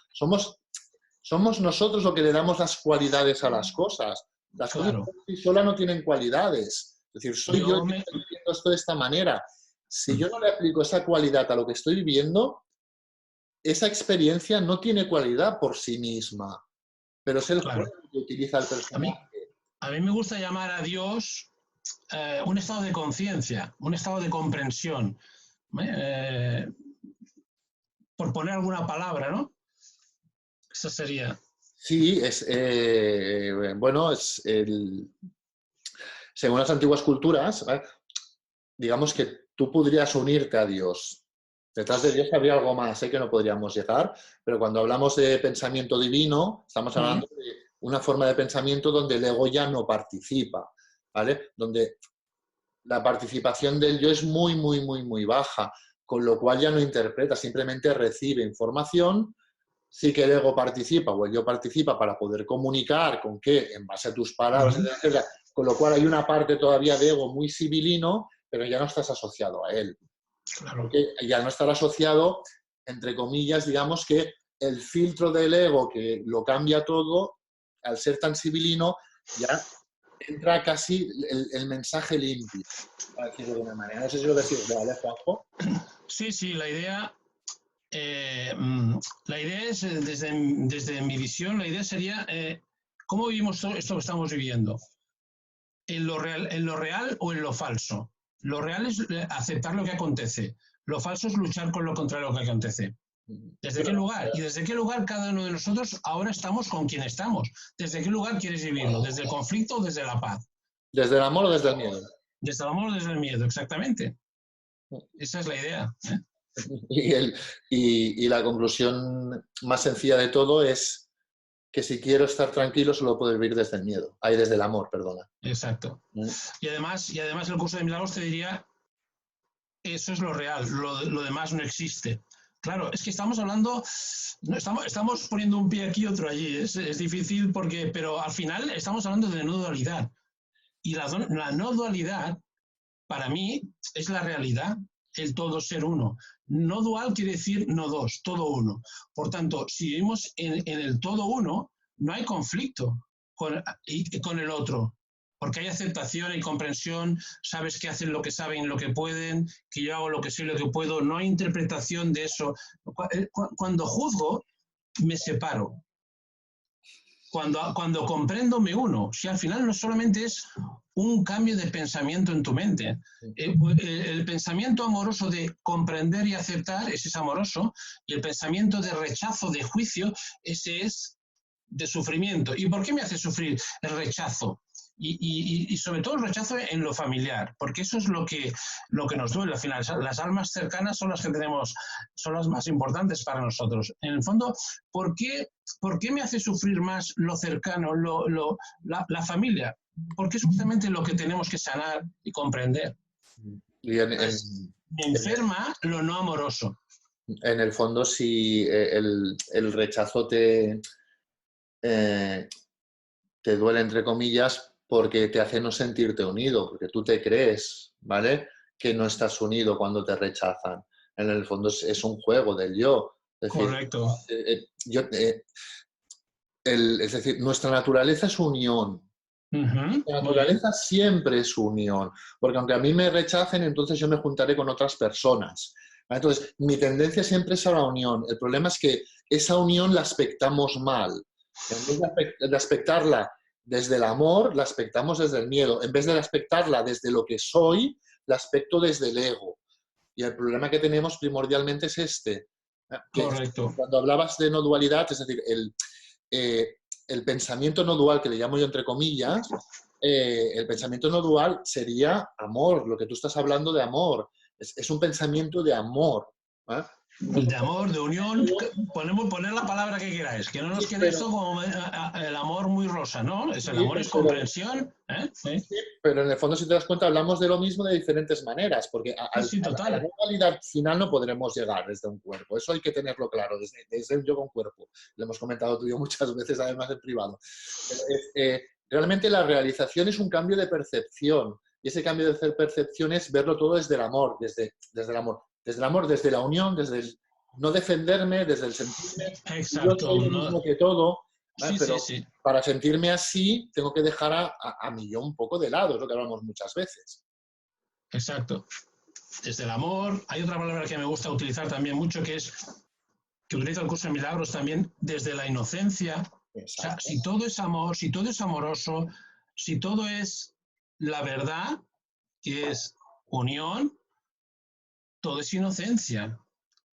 Speaker 2: Somos nosotros los que le damos las cualidades a las cosas. Las cosas por sí solas no tienen cualidades. Es decir, soy yo que estoy viviendo esto de esta manera. Si yo no le aplico esa cualidad a lo que estoy viviendo, esa experiencia no tiene cualidad por sí misma. Pero es el juego que utiliza el personaje.
Speaker 1: A mí me gusta llamar a Dios un estado de conciencia, un estado de comprensión. Por poner alguna palabra, ¿no? Eso sería.
Speaker 2: Sí, según las antiguas culturas, digamos que tú podrías unirte a Dios. Detrás de Dios habría algo más que no podríamos llegar, pero cuando hablamos de pensamiento divino, estamos hablando de una forma de pensamiento donde el ego ya no participa, ¿vale? Donde la participación del yo es muy, muy, muy, muy baja, con lo cual ya no interpreta, simplemente recibe información. Sí que el ego participa o el yo participa para poder comunicar con qué, en base a tus palabras, etcétera, con lo cual hay una parte todavía de ego muy civilino, pero ya no estás asociado a él.
Speaker 1: Claro.
Speaker 2: Porque ya no estar asociado, entre comillas, digamos que el filtro del ego que lo cambia todo, al ser tan civilino, ya entra casi el mensaje limpio, para decirlo de una manera. No sé si lo decís, ¿vale, Juanjo?
Speaker 1: Sí, la idea es, desde mi visión, la idea sería ¿cómo vivimos esto que estamos viviendo? ¿En lo real o en lo falso? Lo real es aceptar lo que acontece. Lo falso es luchar con lo contrario a lo que acontece. ¿Desde qué lugar? ¿Y desde qué lugar cada uno de nosotros ahora estamos con quien estamos? ¿Desde qué lugar quieres vivirlo? ¿Desde el conflicto o desde la paz?
Speaker 2: ¿Desde el amor o desde el miedo?
Speaker 1: Desde el amor o desde el miedo, exactamente. Esa es la idea.
Speaker 2: Y la conclusión más sencilla de todo es que si quiero estar tranquilo solo puedo vivir desde el miedo. Desde el amor, perdona.
Speaker 1: Exacto. Y además el curso de milagros te diría, eso es lo real, lo demás no existe. Claro, es que estamos hablando, estamos poniendo un pie aquí y otro allí. Es difícil pero al final estamos hablando de no dualidad. Y la no dualidad, para mí, es la realidad, el todo ser uno. No dual quiere decir no dos, todo uno. Por tanto, si vivimos en el todo uno, no hay conflicto con el otro, porque hay aceptación y comprensión, sabes que hacen lo que saben, lo que pueden, que yo hago lo que soy, lo que puedo, no hay interpretación de eso. Cuando juzgo, me separo. Cuando comprendo, me uno. Si al final no solamente es un cambio de pensamiento en tu mente. El pensamiento amoroso de comprender y aceptar, ese es amoroso, y el pensamiento de rechazo, de juicio, ese es de sufrimiento. ¿Y por qué me hace sufrir el rechazo? Y sobre todo el rechazo en lo familiar, porque eso es lo que nos duele al final. Las almas cercanas son las que tenemos, son las más importantes para nosotros. En el fondo, ¿por qué me hace sufrir más lo cercano, la familia? Porque es justamente lo que tenemos que sanar y comprender.
Speaker 2: Y
Speaker 1: Me enferma lo no amoroso.
Speaker 2: En el fondo, si el rechazo te duele, entre comillas, porque te hace no sentirte unido, porque tú te crees, ¿vale?, que no estás unido cuando te rechazan. En el fondo es un juego del yo. Es decir,
Speaker 1: Correcto.
Speaker 2: es decir, nuestra naturaleza es unión. La naturaleza siempre es unión, porque aunque a mí me rechacen, entonces yo me juntaré con otras personas. Entonces, mi tendencia siempre es a la unión. El problema es que esa unión la aspectamos mal. En vez de aspectarla desde el amor, la aspectamos desde el miedo. En vez de aspectarla desde lo que soy, la aspecto desde el ego. Y el problema que tenemos primordialmente es este. Que
Speaker 1: Correcto.
Speaker 2: cuando hablabas de no dualidad, es decir, el pensamiento no dual, que le llamo yo entre comillas, el pensamiento no dual sería amor, lo que tú estás hablando de amor. Es un pensamiento de amor. ¿Eh?
Speaker 1: De amor, de unión, poner la palabra que queráis, que no nos quede esto como el amor muy rosa, ¿no? El amor es comprensión.
Speaker 2: Sí, pero en el fondo, si te das cuenta, hablamos de lo mismo de diferentes maneras, porque a la realidad final no podremos llegar desde un cuerpo. Eso hay que tenerlo claro, desde el yo con cuerpo. Lo hemos comentado tú y yo muchas veces, además en privado. Realmente la realización es un cambio de percepción, y ese cambio de percepción es verlo todo desde el amor, desde el amor. Desde el amor, desde la unión, desde el no defenderme, desde el sentirme.
Speaker 1: Exacto.
Speaker 2: Yo soy lo mismo que todo,
Speaker 1: sí,
Speaker 2: pero
Speaker 1: sí.
Speaker 2: para sentirme así tengo que dejar a mi yo un poco de lado, es lo que hablamos muchas veces.
Speaker 1: Exacto. Desde el amor. Hay otra palabra que me gusta utilizar también mucho, que utiliza el curso de milagros también, desde la inocencia. Exacto. O sea, si todo es amor, si todo es amoroso, si todo es la verdad, que es unión, todo es inocencia.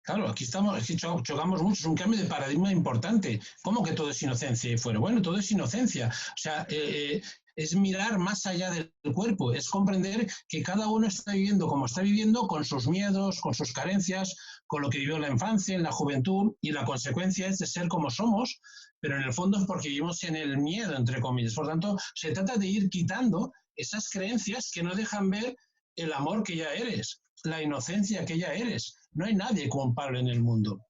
Speaker 1: Claro, aquí chocamos mucho, es un cambio de paradigma importante. ¿Cómo que todo es inocencia y fuera? Bueno, todo es inocencia. O sea, es mirar más allá del cuerpo, es comprender que cada uno está viviendo como está viviendo, con sus miedos, con sus carencias, con lo que vivió en la infancia, en la juventud, y la consecuencia es de ser como somos, pero en el fondo es porque vivimos en el miedo, entre comillas. Por tanto, se trata de ir quitando esas creencias que no dejan ver el amor que ya eres, la inocencia que ya eres. No hay nadie culpable en el mundo.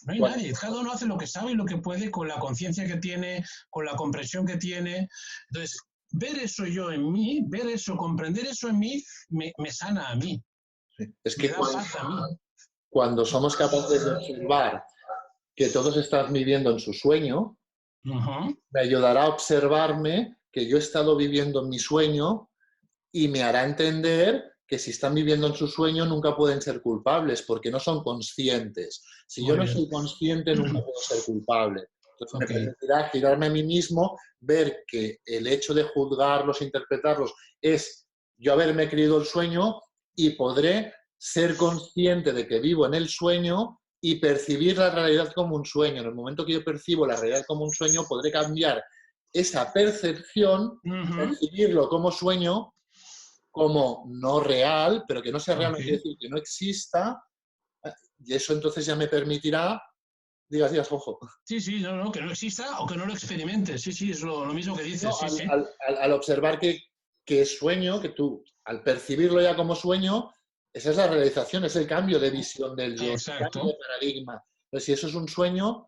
Speaker 1: No hay nadie. Cada uno hace lo que sabe y lo que puede con la conciencia que tiene, con la comprensión que tiene. Entonces, ver eso yo en mí, ver eso, comprender eso en mí, me sana a mí.
Speaker 2: Sí. Es que cuando somos capaces de observar que todos están viviendo en su sueño, me ayudará a observarme que yo he estado viviendo en mi sueño y me hará entender que si están viviendo en su sueño nunca pueden ser culpables porque no son conscientes. Si yo no soy consciente, nunca puedo ser culpable. Entonces me permitirá girarme a mí mismo, ver que el hecho de juzgarlos, interpretarlos, es yo haberme creído el sueño, y podré ser consciente de que vivo en el sueño y percibir la realidad como un sueño. En el momento que yo percibo la realidad como un sueño, podré cambiar esa percepción, percibirlo como sueño, como no real, pero que no sea real no quiere decir que no exista, y eso entonces ya me permitirá, digas, ojo.
Speaker 1: Sí, no, que no exista o que no lo experimente. Sí, es lo mismo que dices.
Speaker 2: No, al observar que es sueño, que tú, al percibirlo ya como sueño, esa es la realización, es el cambio de visión del yo, el cambio de paradigma. Entonces, si eso es un sueño,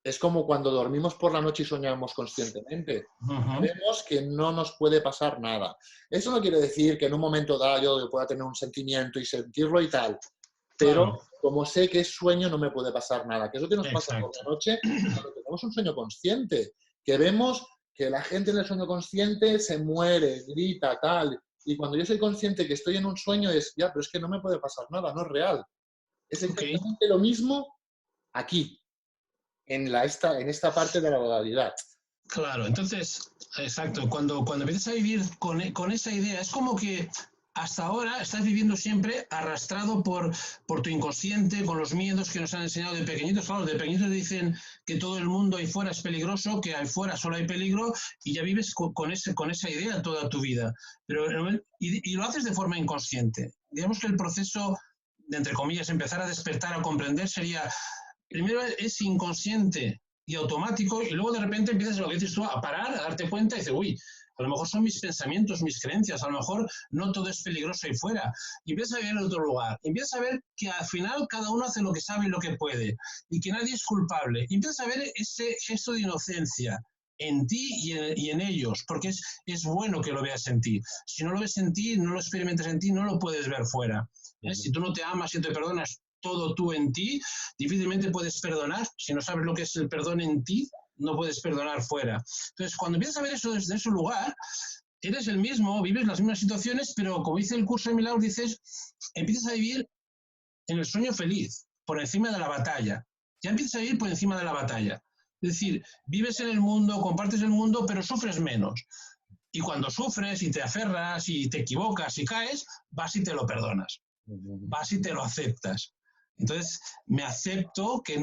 Speaker 2: es como cuando dormimos por la noche y soñamos conscientemente. Sabemos que no nos puede pasar nada. Eso no quiere decir que en un momento dado yo pueda tener un sentimiento y sentirlo y tal. Pero como sé que es sueño, no me puede pasar nada. Que es lo que nos pasa por la noche cuando tenemos un sueño consciente. Que vemos que la gente en el sueño consciente se muere, grita, tal. Y cuando yo soy consciente que estoy en un sueño es, ya, pero es que no me puede pasar nada, no es real. Es exactamente lo mismo aquí. En esta parte de la modalidad.
Speaker 1: Claro, entonces, exacto, cuando empiezas a vivir con esa idea, es como que hasta ahora estás viviendo siempre arrastrado por tu inconsciente, con los miedos que nos han enseñado de pequeñitos. Claro, de pequeñitos dicen que todo el mundo ahí fuera es peligroso, que ahí fuera solo hay peligro, y ya vives con esa idea toda tu vida. Y lo haces de forma inconsciente. Digamos que el proceso de, entre comillas, empezar a despertar, a comprender, sería... Primero es inconsciente y automático, y luego de repente empiezas, lo que dices tú, a parar, a darte cuenta y dices, uy, a lo mejor son mis pensamientos, mis creencias, a lo mejor no todo es peligroso ahí fuera. Y empiezas a ver en otro lugar, y empiezas a ver que al final cada uno hace lo que sabe y lo que puede, y que nadie es culpable. Y empiezas a ver ese gesto de inocencia en ti y en ellos, porque es bueno que lo veas en ti. Si no lo ves en ti, no lo experimentas en ti, no lo puedes ver fuera. Si tú no te amas y te perdonas todo tú en ti, difícilmente puedes perdonar. Si no sabes lo que es el perdón en ti, no puedes perdonar fuera. Entonces, cuando empiezas a ver eso desde ese lugar, eres el mismo, vives las mismas situaciones, pero como dice el curso de milagros, dices, empiezas a vivir en el sueño feliz, por encima de la batalla. Ya empiezas a vivir por encima de la batalla. Es decir, vives en el mundo, compartes el mundo, pero sufres menos. Y cuando sufres y te aferras y te equivocas y caes, vas y te lo perdonas. Vas y te lo aceptas. Entonces, me acepto que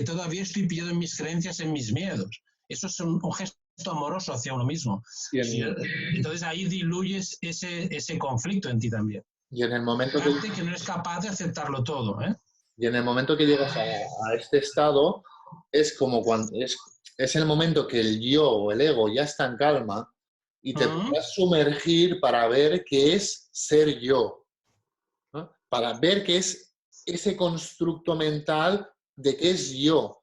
Speaker 1: todavía estoy pillado en mis creencias, en mis miedos. Eso es un gesto amoroso hacia uno mismo. Entonces, ahí diluyes ese conflicto en ti también.
Speaker 2: Y en el momento
Speaker 1: que no eres capaz de aceptarlo todo, ¿eh?
Speaker 2: Y en el momento que llegas a este estado, es como cuando es el momento que el yo o el ego ya está en calma y te podrás sumergir para ver qué es ser yo, ¿no? Para ver qué es ese constructo mental de qué es yo.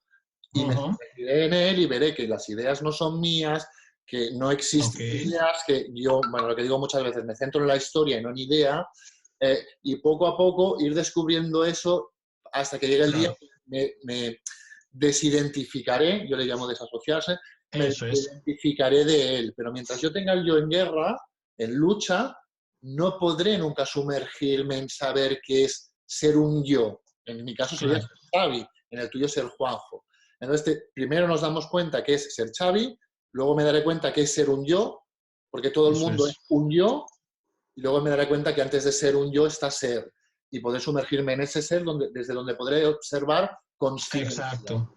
Speaker 2: Y me sumergiré en él y veré que las ideas no son mías, que no existen ideas, que yo, bueno, lo que digo muchas veces, me centro en la historia y no en idea, y poco a poco ir descubriendo eso hasta que llegue el día que me desidentificaré, yo le llamo desasociarse, me desidentificaré de él. Pero mientras yo tenga el yo en guerra, en lucha, no podré nunca sumergirme en saber qué es ser un yo. En mi caso sería ser Xavi, en el tuyo ser Juanjo. Entonces, primero nos damos cuenta que es ser Xavi, luego me daré cuenta que es ser un yo, porque todo el mundo es un yo, y luego me daré cuenta que antes de ser un yo está ser, y poder sumergirme en ese ser desde donde podré observar consciencia.
Speaker 1: Exacto.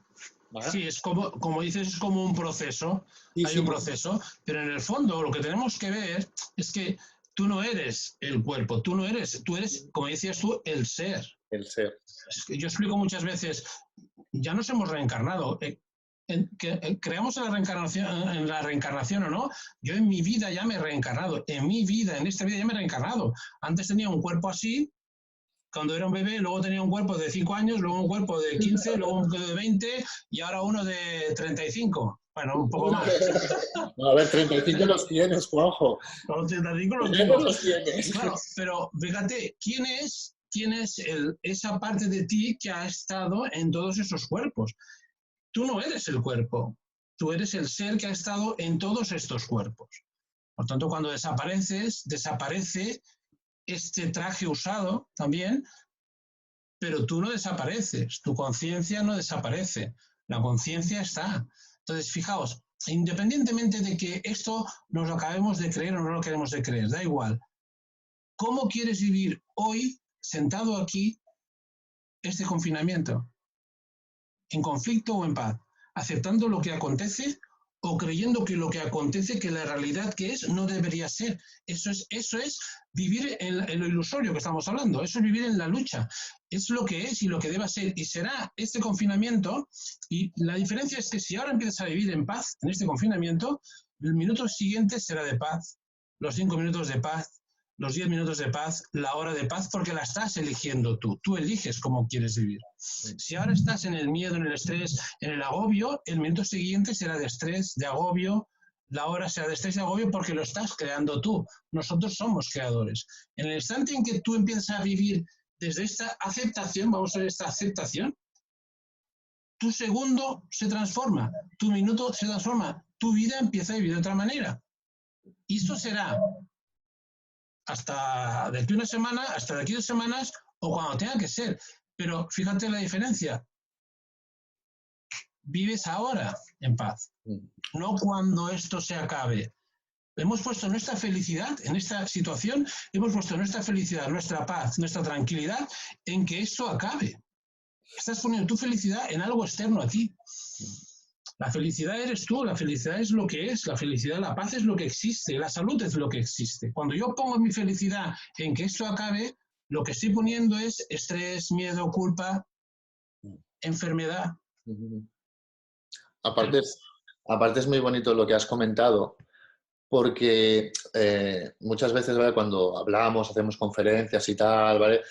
Speaker 1: ¿Vale? Sí, es como dices, es como un proceso, hay un proceso, pero en el fondo lo que tenemos que ver es que tú no eres el cuerpo, tú eres, como decías tú, el ser.
Speaker 2: El ser.
Speaker 1: Es que yo explico muchas veces, ya nos hemos reencarnado. Creamos en la reencarnación o no, yo en mi vida ya me he reencarnado, en esta vida ya me he reencarnado. Antes tenía un cuerpo así, cuando era un bebé, luego tenía un cuerpo de 5 años, luego un cuerpo de 15, luego un cuerpo de 20 y ahora uno de 35. Bueno, un poco más.
Speaker 2: No, a ver, 35 los tienes, Juanjo.
Speaker 1: Los 35 los tienes. Claro, pero fíjate, ¿quién es esa parte de ti que ha estado en todos esos cuerpos? Tú no eres el cuerpo, tú eres el ser que ha estado en todos estos cuerpos. Por tanto, cuando desapareces, desaparece este traje usado también, pero tú no desapareces, tu conciencia no desaparece, la conciencia está. Entonces, fijaos, independientemente de que esto nos lo acabemos de creer o no lo queremos de creer, da igual. ¿Cómo quieres vivir hoy, sentado aquí, este confinamiento? ¿En conflicto o en paz? ¿Aceptando lo que acontece o creyendo que lo que acontece, que la realidad que es, no debería ser? Eso es vivir en lo ilusorio que estamos hablando, eso es vivir en la lucha. Es lo que es y lo que deba ser. Y será este confinamiento, y la diferencia es que si ahora empiezas a vivir en paz, en este confinamiento, el minuto siguiente será de paz, los 5 minutos de paz, los 10 minutos de paz, la hora de paz, porque la estás eligiendo tú. Tú eliges cómo quieres vivir. Si ahora estás en el miedo, en el estrés, en el agobio, el minuto siguiente será de estrés, de agobio, la hora será de estrés y agobio porque lo estás creando tú. Nosotros somos creadores. En el instante en que tú empiezas a vivir desde esta aceptación, vamos a ver esta aceptación, tu segundo se transforma, tu minuto se transforma, tu vida empieza a vivir de otra manera. Y esto será hasta de aquí una semana, hasta de aquí 2 semanas o cuando tenga que ser. Pero fíjate la diferencia. Vives ahora en paz, no cuando esto se acabe. Hemos puesto nuestra felicidad en esta situación, hemos puesto nuestra felicidad, nuestra paz, nuestra tranquilidad en que esto acabe. Estás poniendo tu felicidad en algo externo a ti. La felicidad eres tú, la felicidad es lo que es, la felicidad, la paz es lo que existe, la salud es lo que existe. Cuando yo pongo mi felicidad en que esto acabe, lo que estoy poniendo es estrés, miedo, culpa, enfermedad.
Speaker 2: Aparte es muy bonito lo que has comentado, porque muchas veces, ¿vale? Cuando hablamos, hacemos conferencias y tal, ¿vale?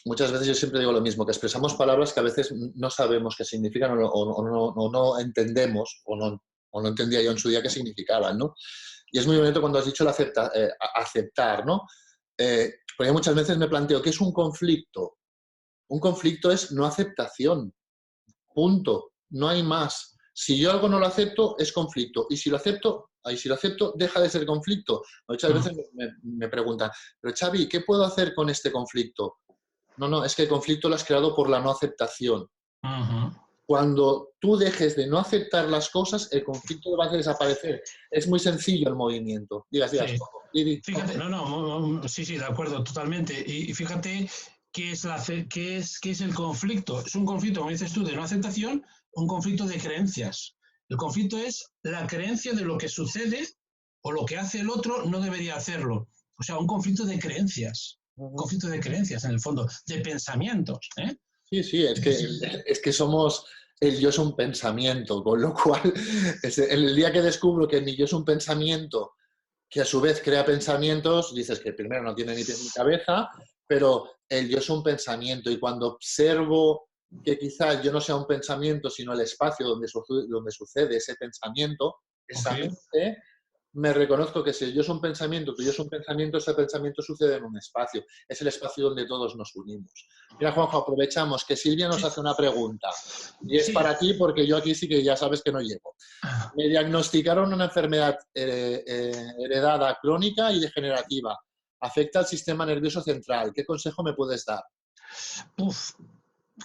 Speaker 2: Muchas veces yo siempre digo lo mismo, que expresamos palabras que a veces no sabemos qué significan o no entendemos o no entendía yo en su día qué significaban, ¿no? Y es muy bonito cuando has dicho el aceptar, ¿no? Porque muchas veces me planteo, ¿qué es un conflicto? Un conflicto es no aceptación, punto, no hay más. Si yo algo no lo acepto, es conflicto. Y si lo acepto, deja de ser conflicto. Muchas veces me preguntan, pero Xavi, ¿qué puedo hacer con este conflicto? No, es que el conflicto lo has creado por la no aceptación. Cuando tú dejes de no aceptar las cosas, el conflicto va a desaparecer. Es muy sencillo el movimiento. Digas.
Speaker 1: Sí. Fíjate, sí, de acuerdo, totalmente. Y fíjate qué es el conflicto. Es un conflicto, como dices tú, de no aceptación, un conflicto de creencias. El conflicto es la creencia de lo que sucede o lo que hace el otro no debería hacerlo. O sea, un conflicto de creencias. Un conflicto de creencias, en el fondo, de pensamientos.
Speaker 2: Sí, es que somos... El yo es un pensamiento, con lo cual, el día que descubro que mi yo es un pensamiento que a su vez crea pensamientos, dices que primero no tiene ni pies ni cabeza, pero el yo es un pensamiento y cuando observo que quizás yo no sea un pensamiento, sino el espacio donde sucede ese pensamiento, esa mente, me reconozco que si yo es un pensamiento, tú yo es un pensamiento, ese pensamiento sucede en un espacio. Es el espacio donde todos nos unimos. Mira, Juanjo, aprovechamos que Silvia nos hace una pregunta. Y es para ti porque yo aquí sí que ya sabes que no llego. Me diagnosticaron una enfermedad heredada crónica y degenerativa. Afecta al sistema nervioso central. ¿Qué consejo me puedes dar?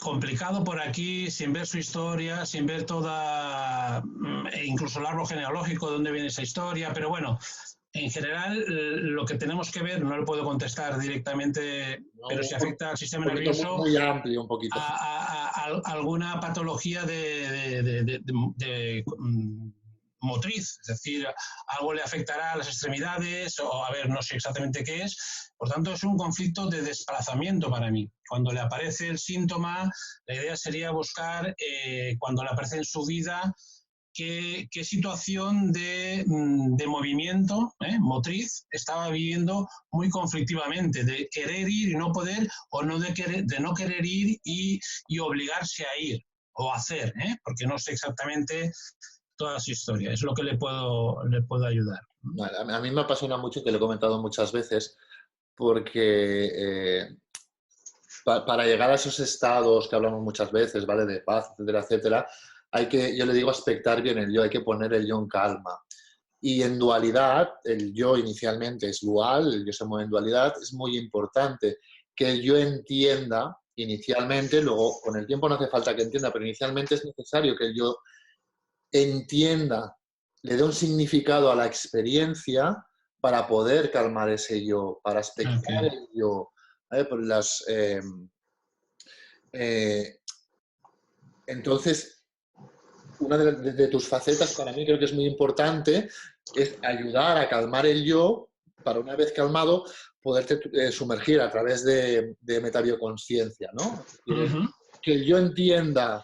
Speaker 1: Complicado por aquí, sin ver su historia, sin ver incluso el árbol genealógico de dónde viene esa historia, pero bueno, en general lo que tenemos que ver, no le puedo contestar directamente, pero si afecta al sistema nervioso,
Speaker 2: muy amplio, un poquito.
Speaker 1: A alguna patología motriz, es decir, algo le afectará a las extremidades, o a ver, no sé exactamente qué es. Por tanto, es un conflicto de desplazamiento para mí. Cuando le aparece el síntoma, la idea sería buscar, cuando le aparece en su vida, qué situación de movimiento motriz estaba viviendo muy conflictivamente, de querer ir y no poder, o no de no querer ir y obligarse a ir o hacer, porque no sé exactamente toda su historia. Es lo que le puedo ayudar.
Speaker 2: A mí me apasiona mucho, y te lo he comentado muchas veces, porque para llegar a esos estados que hablamos muchas veces, ¿vale? De paz, etcétera, etcétera, yo le digo aspectar bien el yo, hay que poner el yo en calma. Y en dualidad, el yo inicialmente es dual, el yo se mueve en dualidad, es muy importante que el yo entienda inicialmente, luego con el tiempo no hace falta que entienda, pero inicialmente es necesario que el yo entienda, le dé un significado a la experiencia para poder calmar ese yo, para aspectar el yo. Entonces, una de tus facetas para mí creo que es muy importante es ayudar a calmar el yo para una vez calmado poderte sumergir a través de metabioconsciencia, ¿no? Que el yo entienda,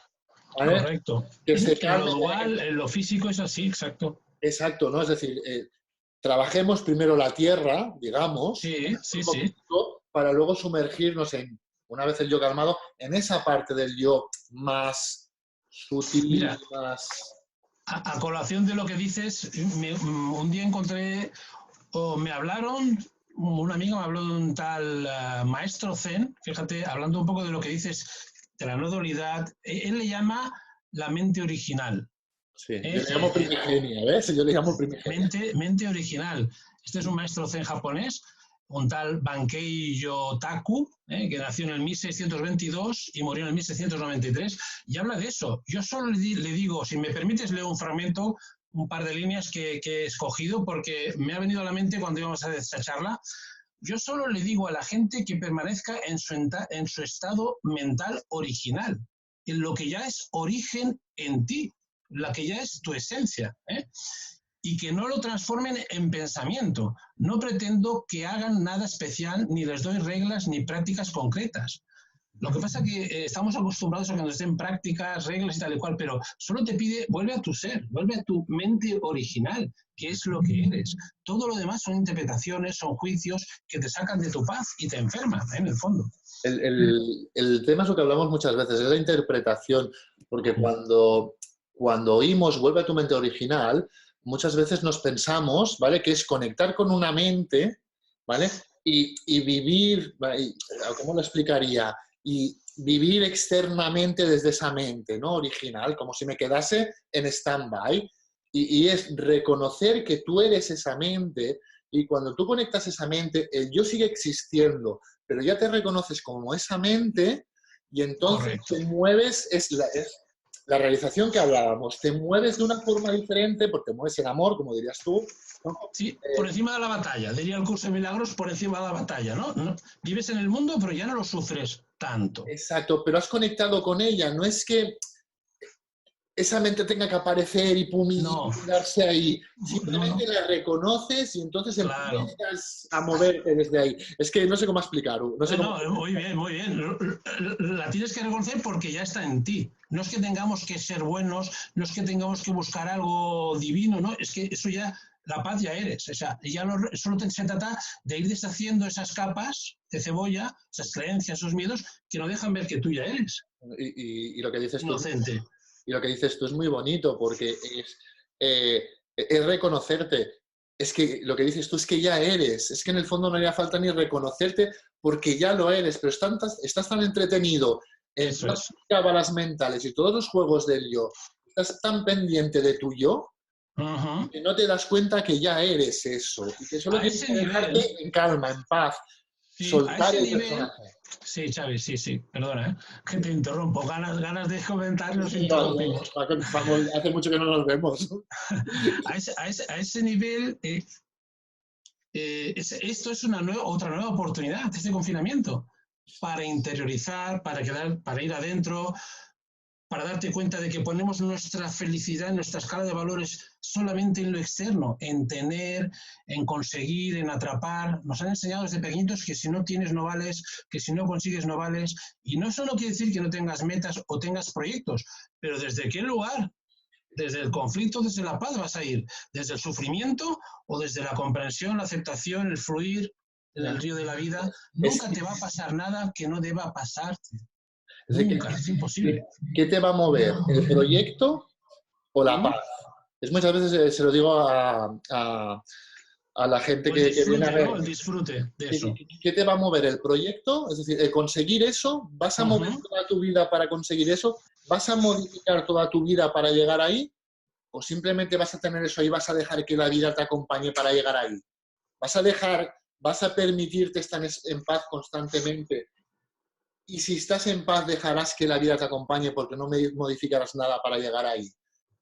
Speaker 2: ¿vale?
Speaker 1: Correcto.
Speaker 2: Que se calme.
Speaker 1: En lo dual, en lo físico es así, exacto.
Speaker 2: Exacto, ¿no? Es decir, trabajemos primero la tierra, digamos,
Speaker 1: sí.
Speaker 2: para luego sumergirnos una vez el yo calmado, en esa parte del yo más sutil.
Speaker 1: Mira,
Speaker 2: más...
Speaker 1: A colación de lo que dices, un día encontré, o me hablaron, un amigo me habló de un tal maestro Zen, fíjate, hablando un poco de lo que dices, de la no dualidad, él le llama la mente original.
Speaker 2: Sí, yo le llamo primigenia, ¿ves? Yo le llamo primigenia.
Speaker 1: Mente original. Este es un maestro zen japonés, un tal Bankei Yotaku, que nació en el 1622 y murió en el 1693, y habla de eso. Yo solo le digo, si me permites, leo un fragmento, un par de líneas que he escogido, porque me ha venido a la mente cuando íbamos a esta charla. Yo solo le digo a la gente que permanezca en su estado mental original, en lo que ya es origen en ti, la que ya es tu esencia, y que no lo transformen en pensamiento. No pretendo que hagan nada especial, ni les doy reglas ni prácticas concretas. Lo que pasa es que estamos acostumbrados a que nos den prácticas, reglas y tal y cual, pero solo te pide, vuelve a tu ser, vuelve a tu mente original, que es lo que eres. Todo lo demás son interpretaciones, son juicios que te sacan de tu paz y te enferman, en el fondo.
Speaker 2: El tema es lo que hablamos muchas veces, es la interpretación, porque cuando oímos vuelve a tu mente original, muchas veces nos pensamos, ¿vale?, que es conectar con una mente, ¿vale?, y vivir, ¿cómo lo explicaría? Y vivir externamente desde esa mente, ¿no?, original, como si me quedase en stand-by. Y es reconocer que tú eres esa mente, y cuando tú conectas esa mente, el yo sigue existiendo, pero ya te reconoces como esa mente y entonces
Speaker 1: Correcto.
Speaker 2: te mueves, es la realización que hablábamos, te mueves de una forma diferente porque te mueves en amor, como dirías tú, ¿no?
Speaker 1: Sí, por encima de la batalla, diría el curso de milagros, por encima de la batalla, ¿no? Vives en el mundo, pero ya no lo sufres tanto.
Speaker 2: Exacto, pero has conectado con ella, no es que esa mente tenga que aparecer y pum, y
Speaker 1: No,
Speaker 2: quedarse ahí.
Speaker 1: no, no.
Speaker 2: Simplemente la reconoces y entonces
Speaker 1: Claro.
Speaker 2: empiezas a moverte desde ahí. Es que no sé cómo explicarlo. No sé cómo...
Speaker 1: No, muy bien, muy bien. La tienes que reconocer porque ya está en ti. No es que tengamos que ser buenos, no es que tengamos que buscar algo divino, no, es que eso ya, la paz ya eres. O sea, solo se trata de ir deshaciendo esas capas de cebolla, esas creencias, esos miedos que no dejan ver que tú ya eres
Speaker 2: Y lo que dices tú,
Speaker 1: inocente.
Speaker 2: y lo que dices tú es muy bonito porque es reconocerte. Es que lo que dices tú es que ya eres. Es que en el fondo no haría falta ni reconocerte porque ya lo eres, pero estás tan entretenido en
Speaker 1: Eso
Speaker 2: todas
Speaker 1: es.
Speaker 2: las cábalas mentales y todos los juegos del yo, estás tan pendiente de tu yo
Speaker 1: Ujú.
Speaker 2: que no te das cuenta que ya eres eso y que solo
Speaker 1: A
Speaker 2: tienes
Speaker 1: ese
Speaker 2: que
Speaker 1: nivel,
Speaker 2: dejarte en calma, en paz,
Speaker 1: sí, a
Speaker 2: soltar
Speaker 1: ese
Speaker 2: el
Speaker 1: nivel,
Speaker 2: personaje.
Speaker 1: sí, Xavi, sí, sí, perdona, que te interrumpo, ganas de comentar,
Speaker 2: Sí,
Speaker 1: nos
Speaker 2: sí, no,
Speaker 1: interrumpimos.
Speaker 2: hace mucho que no nos vemos.
Speaker 1: A ese nivel, esto es otra nueva oportunidad, este confinamiento, para interiorizar, para ir adentro, para darte cuenta de que ponemos nuestra felicidad, nuestra escala de valores solamente en lo externo, en tener, en conseguir, en atrapar. Nos han enseñado desde pequeñitos que si no tienes no vales, que si no consigues no vales. Y no solo quiere decir que no tengas metas o tengas proyectos, pero ¿desde qué lugar? Desde el conflicto, desde la paz vas a ir, desde el sufrimiento o desde la comprensión, la aceptación, el fluir en el río de la vida.
Speaker 2: Es,
Speaker 1: Nunca te va a pasar nada que no deba pasarte.
Speaker 2: es de
Speaker 1: Nunca, es imposible.
Speaker 2: ¿qué te va a mover? ¿El proyecto o la
Speaker 1: ¿Mm?
Speaker 2: paz? Es muchas veces se lo digo a la gente
Speaker 1: O el
Speaker 2: que viene a
Speaker 1: disfrute, ¿no?
Speaker 2: ver.
Speaker 1: El disfrute de
Speaker 2: ¿Qué,
Speaker 1: eso.
Speaker 2: qué te va a mover el proyecto? Es decir, el conseguir eso, ¿vas a mover
Speaker 1: Uh-huh.
Speaker 2: toda tu vida para conseguir eso? ¿Vas a modificar toda tu vida para llegar ahí? ¿O simplemente vas a tener eso y vas a dejar que la vida te acompañe para llegar ahí? ¿Vas a permitirte estar en paz constantemente? Y si estás en paz, dejarás que la vida te acompañe porque no modificarás nada para llegar ahí.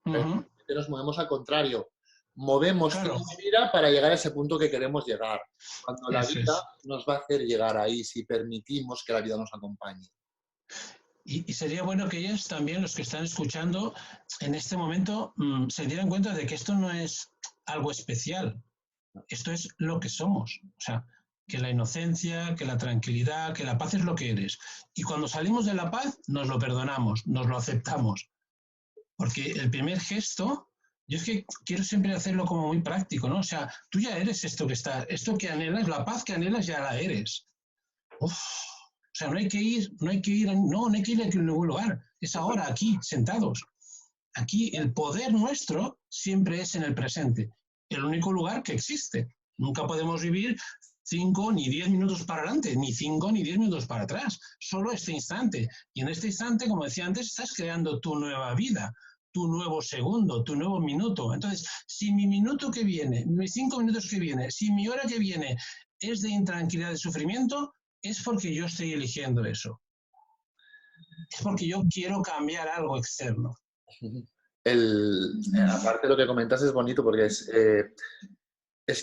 Speaker 1: Uh-huh.
Speaker 2: Nos movemos al contrario. Movemos toda
Speaker 1: Claro,
Speaker 2: la vida para llegar a ese punto que queremos llegar. Cuando la
Speaker 1: eso
Speaker 2: vida
Speaker 1: es.
Speaker 2: nos va a hacer llegar ahí si permitimos que la vida nos acompañe.
Speaker 1: Y sería bueno que ellos también, los que están escuchando, en este momento se dieran cuenta de que esto no es algo especial. Esto es lo que somos. O sea, que la inocencia, que la tranquilidad, que la paz es lo que eres. Y cuando salimos de la paz, nos lo perdonamos, nos lo aceptamos. Porque el primer gesto, yo es que quiero siempre hacerlo como muy práctico, ¿no? O sea, tú ya eres esto que anhelas, la paz que anhelas ya la eres. Uf, o sea, no hay que ir, no hay que ir a ningún lugar. Es ahora, aquí, sentados. Aquí el poder nuestro siempre es en el presente, el único lugar que existe. Nunca podemos vivir 5 ni 10 minutos para adelante, ni 5 ni 10 minutos para atrás, solo este instante. Y en este instante, como decía antes, estás creando tu nueva vida, tu nuevo segundo, tu nuevo minuto. Entonces, si mi minuto que viene, mis 5 minutos que viene, si mi hora que viene es de intranquilidad, de sufrimiento, es porque yo estoy eligiendo eso. Es porque yo quiero cambiar algo externo.
Speaker 2: Aparte lo que comentas es bonito porque es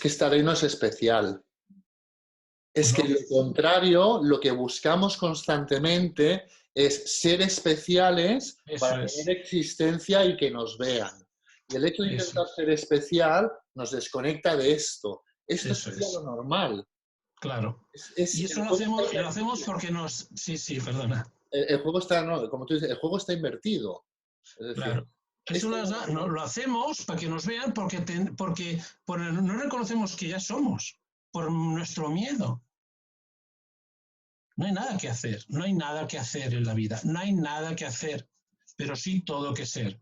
Speaker 2: que esta ley no es especial. Es que
Speaker 1: No,
Speaker 2: lo contrario, lo que buscamos constantemente es ser especiales
Speaker 1: eso
Speaker 2: para tener
Speaker 1: es,
Speaker 2: existencia y que nos vean. Y el hecho de
Speaker 1: eso
Speaker 2: intentar
Speaker 1: es,
Speaker 2: ser especial nos desconecta de esto. Esto
Speaker 1: eso
Speaker 2: sería lo
Speaker 1: es.
Speaker 2: normal.
Speaker 1: Claro. Y eso
Speaker 2: el
Speaker 1: lo hacemos porque nos... Sí, sí, perdona.
Speaker 2: El juego está, no, como tú dices, el juego está invertido. Es decir,
Speaker 1: Claro. Eso lo hacemos para que nos vean porque no reconocemos que ya somos, por nuestro miedo. No hay nada que hacer, no hay nada que hacer en la vida, no hay nada que hacer, pero sí todo que ser.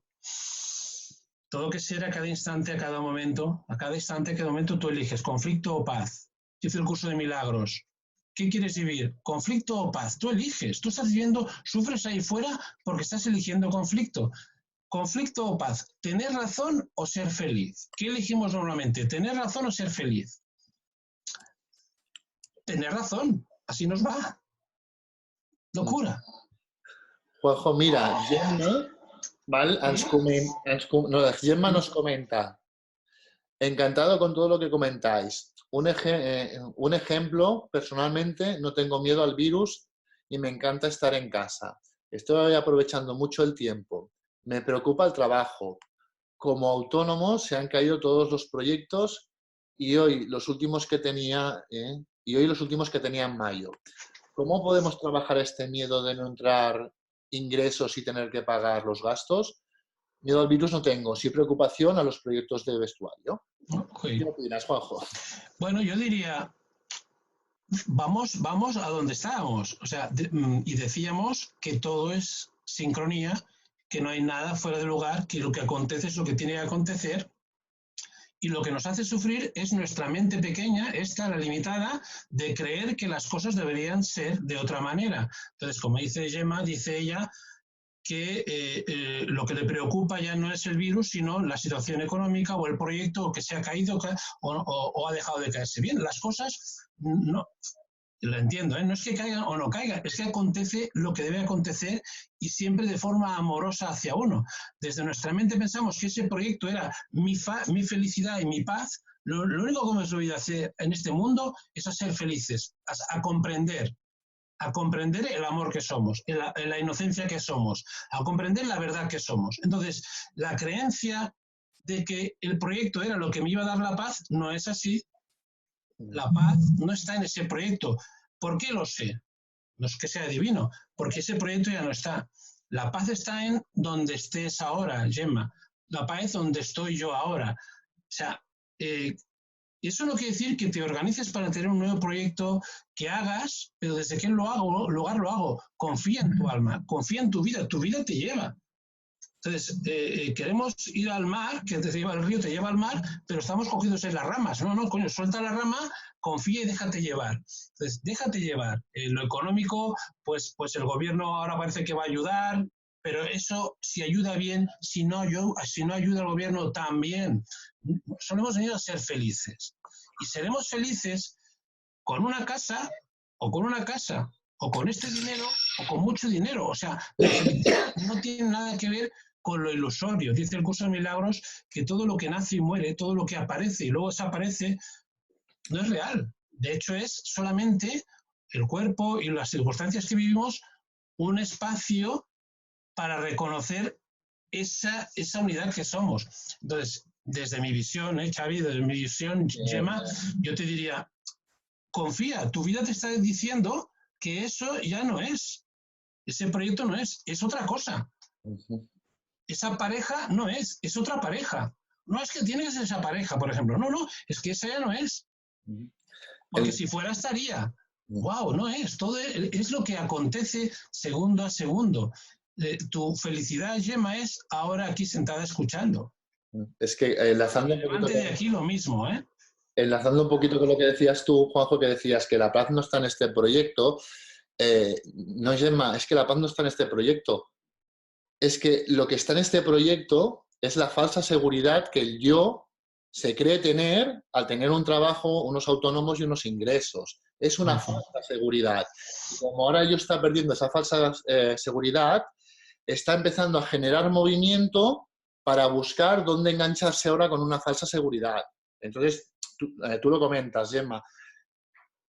Speaker 1: Todo que ser a cada instante, a cada momento, a cada instante, a cada momento tú eliges conflicto o paz. Dice el curso de milagros. ¿Qué quieres vivir? ¿Conflicto o paz? Tú eliges, tú estás viviendo, sufres ahí fuera porque estás eligiendo conflicto. ¿Conflicto o paz? ¿Tener razón o ser feliz? ¿Qué elegimos normalmente? ¿Tener razón o ser feliz? Tener razón, así nos va. Locura.
Speaker 2: Juanjo, mira, Gemma, ¿vale? Gemma nos comenta, encantado con todo lo que comentáis. Un ejemplo, personalmente, no tengo miedo al virus y me encanta estar en casa. Estoy aprovechando mucho el tiempo. Me preocupa el trabajo. Como autónomo se han caído todos los proyectos y hoy los últimos que tenía en mayo. ¿Cómo podemos trabajar este miedo de no entrar ingresos y tener que pagar los gastos? Miedo al virus no tengo, sí preocupación a los proyectos de vestuario.
Speaker 1: Okay.
Speaker 2: ¿Qué opinas, Juanjo?
Speaker 1: Bueno, yo diría, vamos a donde estábamos. O sea, y decíamos que todo es sincronía, que no hay nada fuera de lugar, que lo que acontece es lo que tiene que acontecer. Y lo que nos hace sufrir es nuestra mente pequeña, esta, la limitada, de creer que las cosas deberían ser de otra manera. Entonces, como dice Gemma, dice ella que lo que le preocupa ya no es el virus, sino la situación económica o el proyecto que se ha caído o ha dejado de caerse. Bien, las cosas no... Lo entiendo, ¿eh? No es que caigan o no caigan, es que acontece lo que debe acontecer y siempre de forma amorosa hacia uno. Desde nuestra mente pensamos que ese proyecto era mi felicidad y mi paz. Lo único que hemos debido hacer en este mundo es a ser felices, a comprender el amor que somos, la inocencia que somos, a comprender la verdad que somos. Entonces, la creencia de que el proyecto era lo que me iba a dar la paz no es así. La paz no está en ese proyecto. ¿Por qué lo sé? No es que sea divino, porque ese proyecto ya no está. La paz está en donde estés ahora, Gemma. La paz es donde estoy yo ahora. O sea, eso no quiere decir que te organices para tener un nuevo proyecto, que hagas, pero desde qué lugar lo hago. Confía en tu alma, confía en tu vida te lleva. Entonces, queremos ir al mar, que te lleva al río, te lleva al mar, pero estamos cogidos en las ramas. No, coño, suelta la rama, confía y déjate llevar. Entonces, déjate llevar. Lo económico, pues el gobierno ahora parece que va a ayudar, pero eso, si ayuda bien, si no ayuda el gobierno, también. Solo hemos venido a ser felices. Y seremos felices con una casa, o con este dinero, o con mucho dinero. O sea, la felicidad no tiene nada que ver con lo ilusorio. Dice el curso de milagros que todo lo que nace y muere, todo lo que aparece y luego desaparece, no es real. De hecho, es solamente el cuerpo y las circunstancias que vivimos un espacio para reconocer esa unidad que somos. Entonces, desde mi visión, Xavi, desde mi visión, Gemma, yo te diría, confía, tu vida te está diciendo que eso ya no es. Ese proyecto no es otra cosa. Esa pareja no es otra pareja. No es que tiene que ser esa pareja, por ejemplo. No, es que esa ya no es. Porque si fuera estaría. Wow, no es. Todo es lo que acontece segundo a segundo. Tu felicidad, Gemma, es ahora aquí sentada escuchando.
Speaker 2: Es que enlazando un poquito
Speaker 1: de aquí lo mismo, ¿eh?
Speaker 2: Enlazando un poquito con lo que decías tú, Juanjo, que decías que la paz no está en este proyecto. No, Gemma, es que la paz no está en este proyecto. Es que lo que está en este proyecto es la falsa seguridad que el yo se cree tener al tener un trabajo, unos autónomos y unos ingresos. Es una falsa seguridad. Y como ahora yo está perdiendo esa falsa seguridad, está empezando a generar movimiento para buscar dónde engancharse ahora con una falsa seguridad. Entonces, tú lo comentas, Gemma.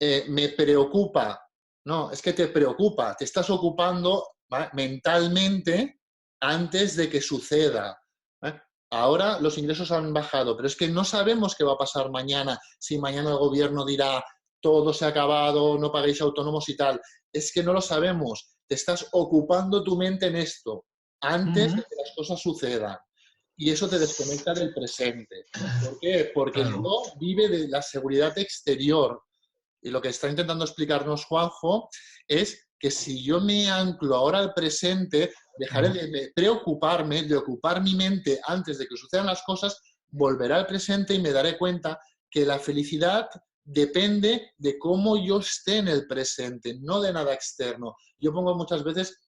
Speaker 2: Me preocupa. No, es que te preocupa. Te estás ocupando, ¿vale?, mentalmente antes de que suceda. Ahora los ingresos han bajado, pero es que no sabemos qué va a pasar mañana, si mañana el gobierno dirá todo se ha acabado, no paguéis autónomos y tal. Es que no lo sabemos. Te estás ocupando tu mente en esto antes de que las cosas sucedan. Y eso te desconecta del presente. ¿Por qué? Porque el
Speaker 1: Claro.
Speaker 2: yo vive de la seguridad exterior. Y lo que está intentando explicarnos Juanjo es que si yo me anclo ahora al presente, dejaré de preocuparme, de ocupar mi mente antes de que sucedan las cosas, volveré al presente y me daré cuenta que la felicidad depende de cómo yo esté en el presente, no de nada externo. Yo pongo muchas veces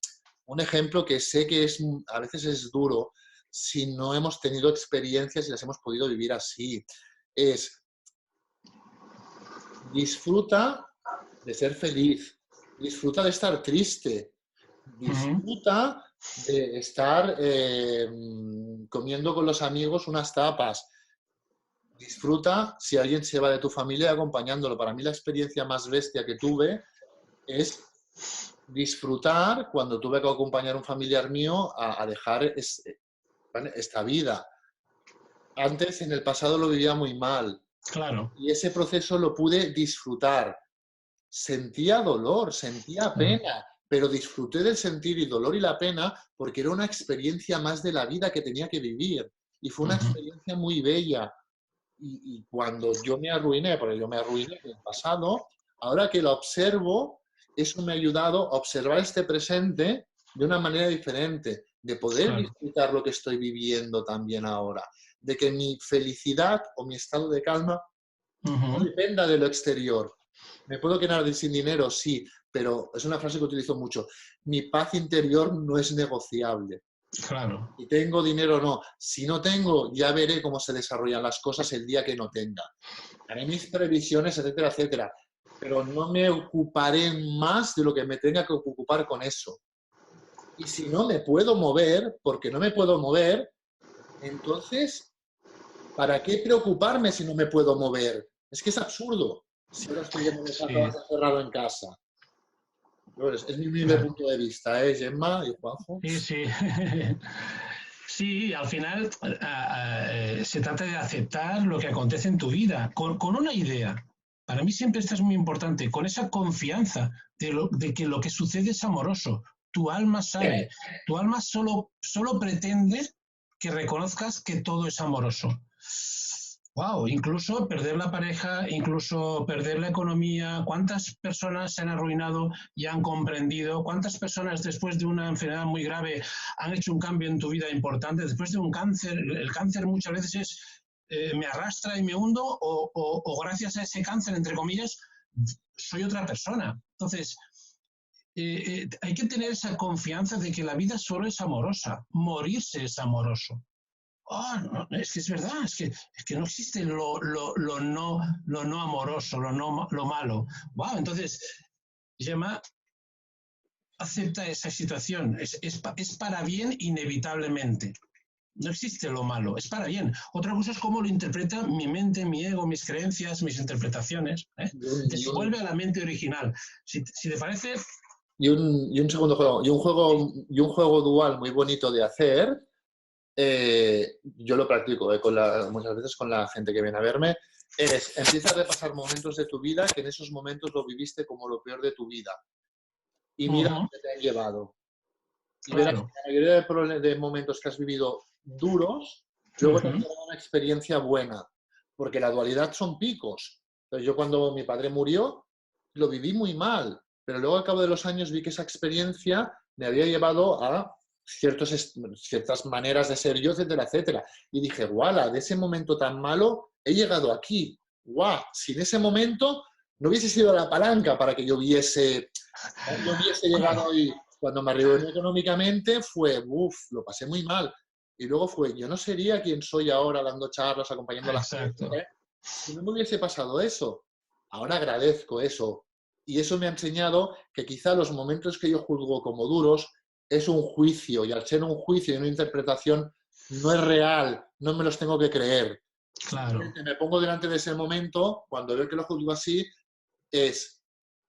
Speaker 2: un ejemplo que sé que a veces es duro si no hemos tenido experiencias y las hemos podido vivir así. Es disfruta de ser feliz, disfruta de estar triste, disfruta de estar comiendo con los amigos unas tapas, disfruta si alguien se va de tu familia acompañándolo. Para mí la experiencia más bestia que tuve es disfrutar cuando tuve que acompañar a un familiar mío a dejar esta vida. Antes, en el pasado, lo vivía muy mal.
Speaker 1: Claro.
Speaker 2: Y ese proceso lo pude disfrutar. Sentía dolor, sentía pena, pero disfruté del sentir y dolor y la pena porque era una experiencia más de la vida que tenía que vivir. Y fue una experiencia muy bella. Y cuando yo me arruiné, porque yo me arruiné en el pasado, ahora que lo observo, eso me ha ayudado a observar este presente de una manera diferente, de poder disfrutar lo que estoy viviendo también ahora, de que mi felicidad o mi estado de calma no dependa de lo exterior. Me puedo quedar sin dinero, sí, pero es una frase que utilizo mucho. Mi paz interior no es negociable.
Speaker 1: Claro.
Speaker 2: Si tengo dinero o no. Si no tengo, ya veré cómo se desarrollan las cosas el día que no tenga. Haré mis previsiones, etcétera, etcétera. Pero no me ocuparé más de lo que me tenga que ocupar con eso. Y si no me puedo mover, porque no me puedo mover, entonces, ¿para qué preocuparme si no me puedo mover? Es que es absurdo. Si ahora estoy encerrado en casa. Es mi humilde punto de vista, ¿eh, Gemma y Juanjo?
Speaker 1: Sí, sí. Sí, al final se trata de aceptar lo que acontece en tu vida con una idea. Para mí siempre esto es muy importante, con esa confianza de que lo que sucede es amoroso. Tu alma sabe, tu alma solo pretende que reconozcas que todo es amoroso. Wow, incluso perder la pareja, incluso perder la economía, ¿cuántas personas se han arruinado y han comprendido? ¿Cuántas personas después de una enfermedad muy grave han hecho un cambio en tu vida importante? Después de un cáncer, el cáncer muchas veces es me arrastra y me hundo o gracias a ese cáncer, entre comillas, soy otra persona. Entonces, hay que tener esa confianza de que la vida solo es amorosa, morirse es amoroso. Oh, no, es que es verdad, es que no existe lo no amoroso, lo malo. Wow, entonces, Gemma acepta esa situación, es para bien inevitablemente. No existe lo malo, es para bien. Otra cosa es cómo lo interpreta mi mente, mi ego, mis creencias, mis interpretaciones. Vuelve a la mente original. Si te parece...
Speaker 2: Y un segundo juego, y un juego dual muy bonito de hacer. Yo lo practico muchas veces con la gente que viene a verme, empieza a repasar momentos de tu vida que en esos momentos lo viviste como lo peor de tu vida y mira dónde te han llevado y verás que la mayoría de momentos que has vivido duros luego te han llevado a una experiencia buena, porque la dualidad son picos. Entonces yo cuando mi padre murió lo viví muy mal, pero luego al cabo de los años vi que esa experiencia me había llevado a ciertas maneras de ser yo, etcétera, etcétera. Y dije, guala, de ese momento tan malo he llegado aquí. Guau, si en ese momento no hubiese sido la palanca para que yo hubiese llegado ahí. Cuando me arreglé económicamente lo pasé muy mal. Y luego yo no sería quien soy ahora dando charlas, acompañando a la gente. Si no me hubiese pasado eso. Ahora agradezco eso. Y eso me ha enseñado que quizá los momentos que yo juzgo como duros es un juicio, y al ser un juicio y una interpretación no es real, no me los tengo que creer.
Speaker 1: Claro.
Speaker 2: Me pongo delante de ese momento, cuando veo que lo juzgo así,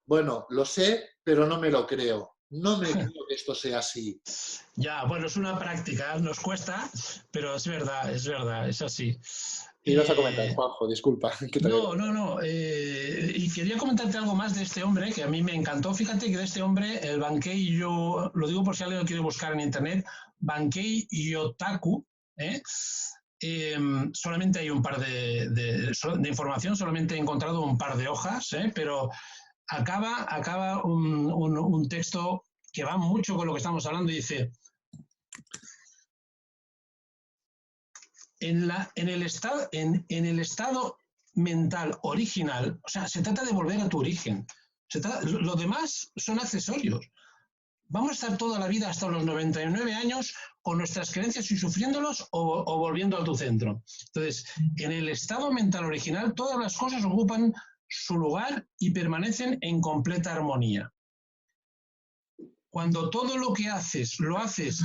Speaker 2: bueno, lo sé, pero no me lo creo. No me creo que esto sea así.
Speaker 1: Ya, bueno, es una práctica, nos cuesta, pero es verdad, es así.
Speaker 2: ¿Qué ibas a comentar, Juanjo? Disculpa.
Speaker 1: No. Y quería comentarte algo más de este hombre, que a mí me encantó. Fíjate que de este hombre, el Bankei, yo lo digo por si alguien lo quiere buscar en internet, Bankei Yotaku, solamente hay un par de información, solamente he encontrado un par de hojas, pero acaba un texto que va mucho con lo que estamos hablando y dice: en el estado mental original, o sea, se trata de volver a tu origen. Lo demás son accesorios. Vamos a estar toda la vida hasta los 99 años con nuestras creencias y sufriéndolos o volviendo a tu centro. Entonces, en el estado mental original, todas las cosas ocupan su lugar y permanecen en completa armonía. Cuando todo lo que haces, lo haces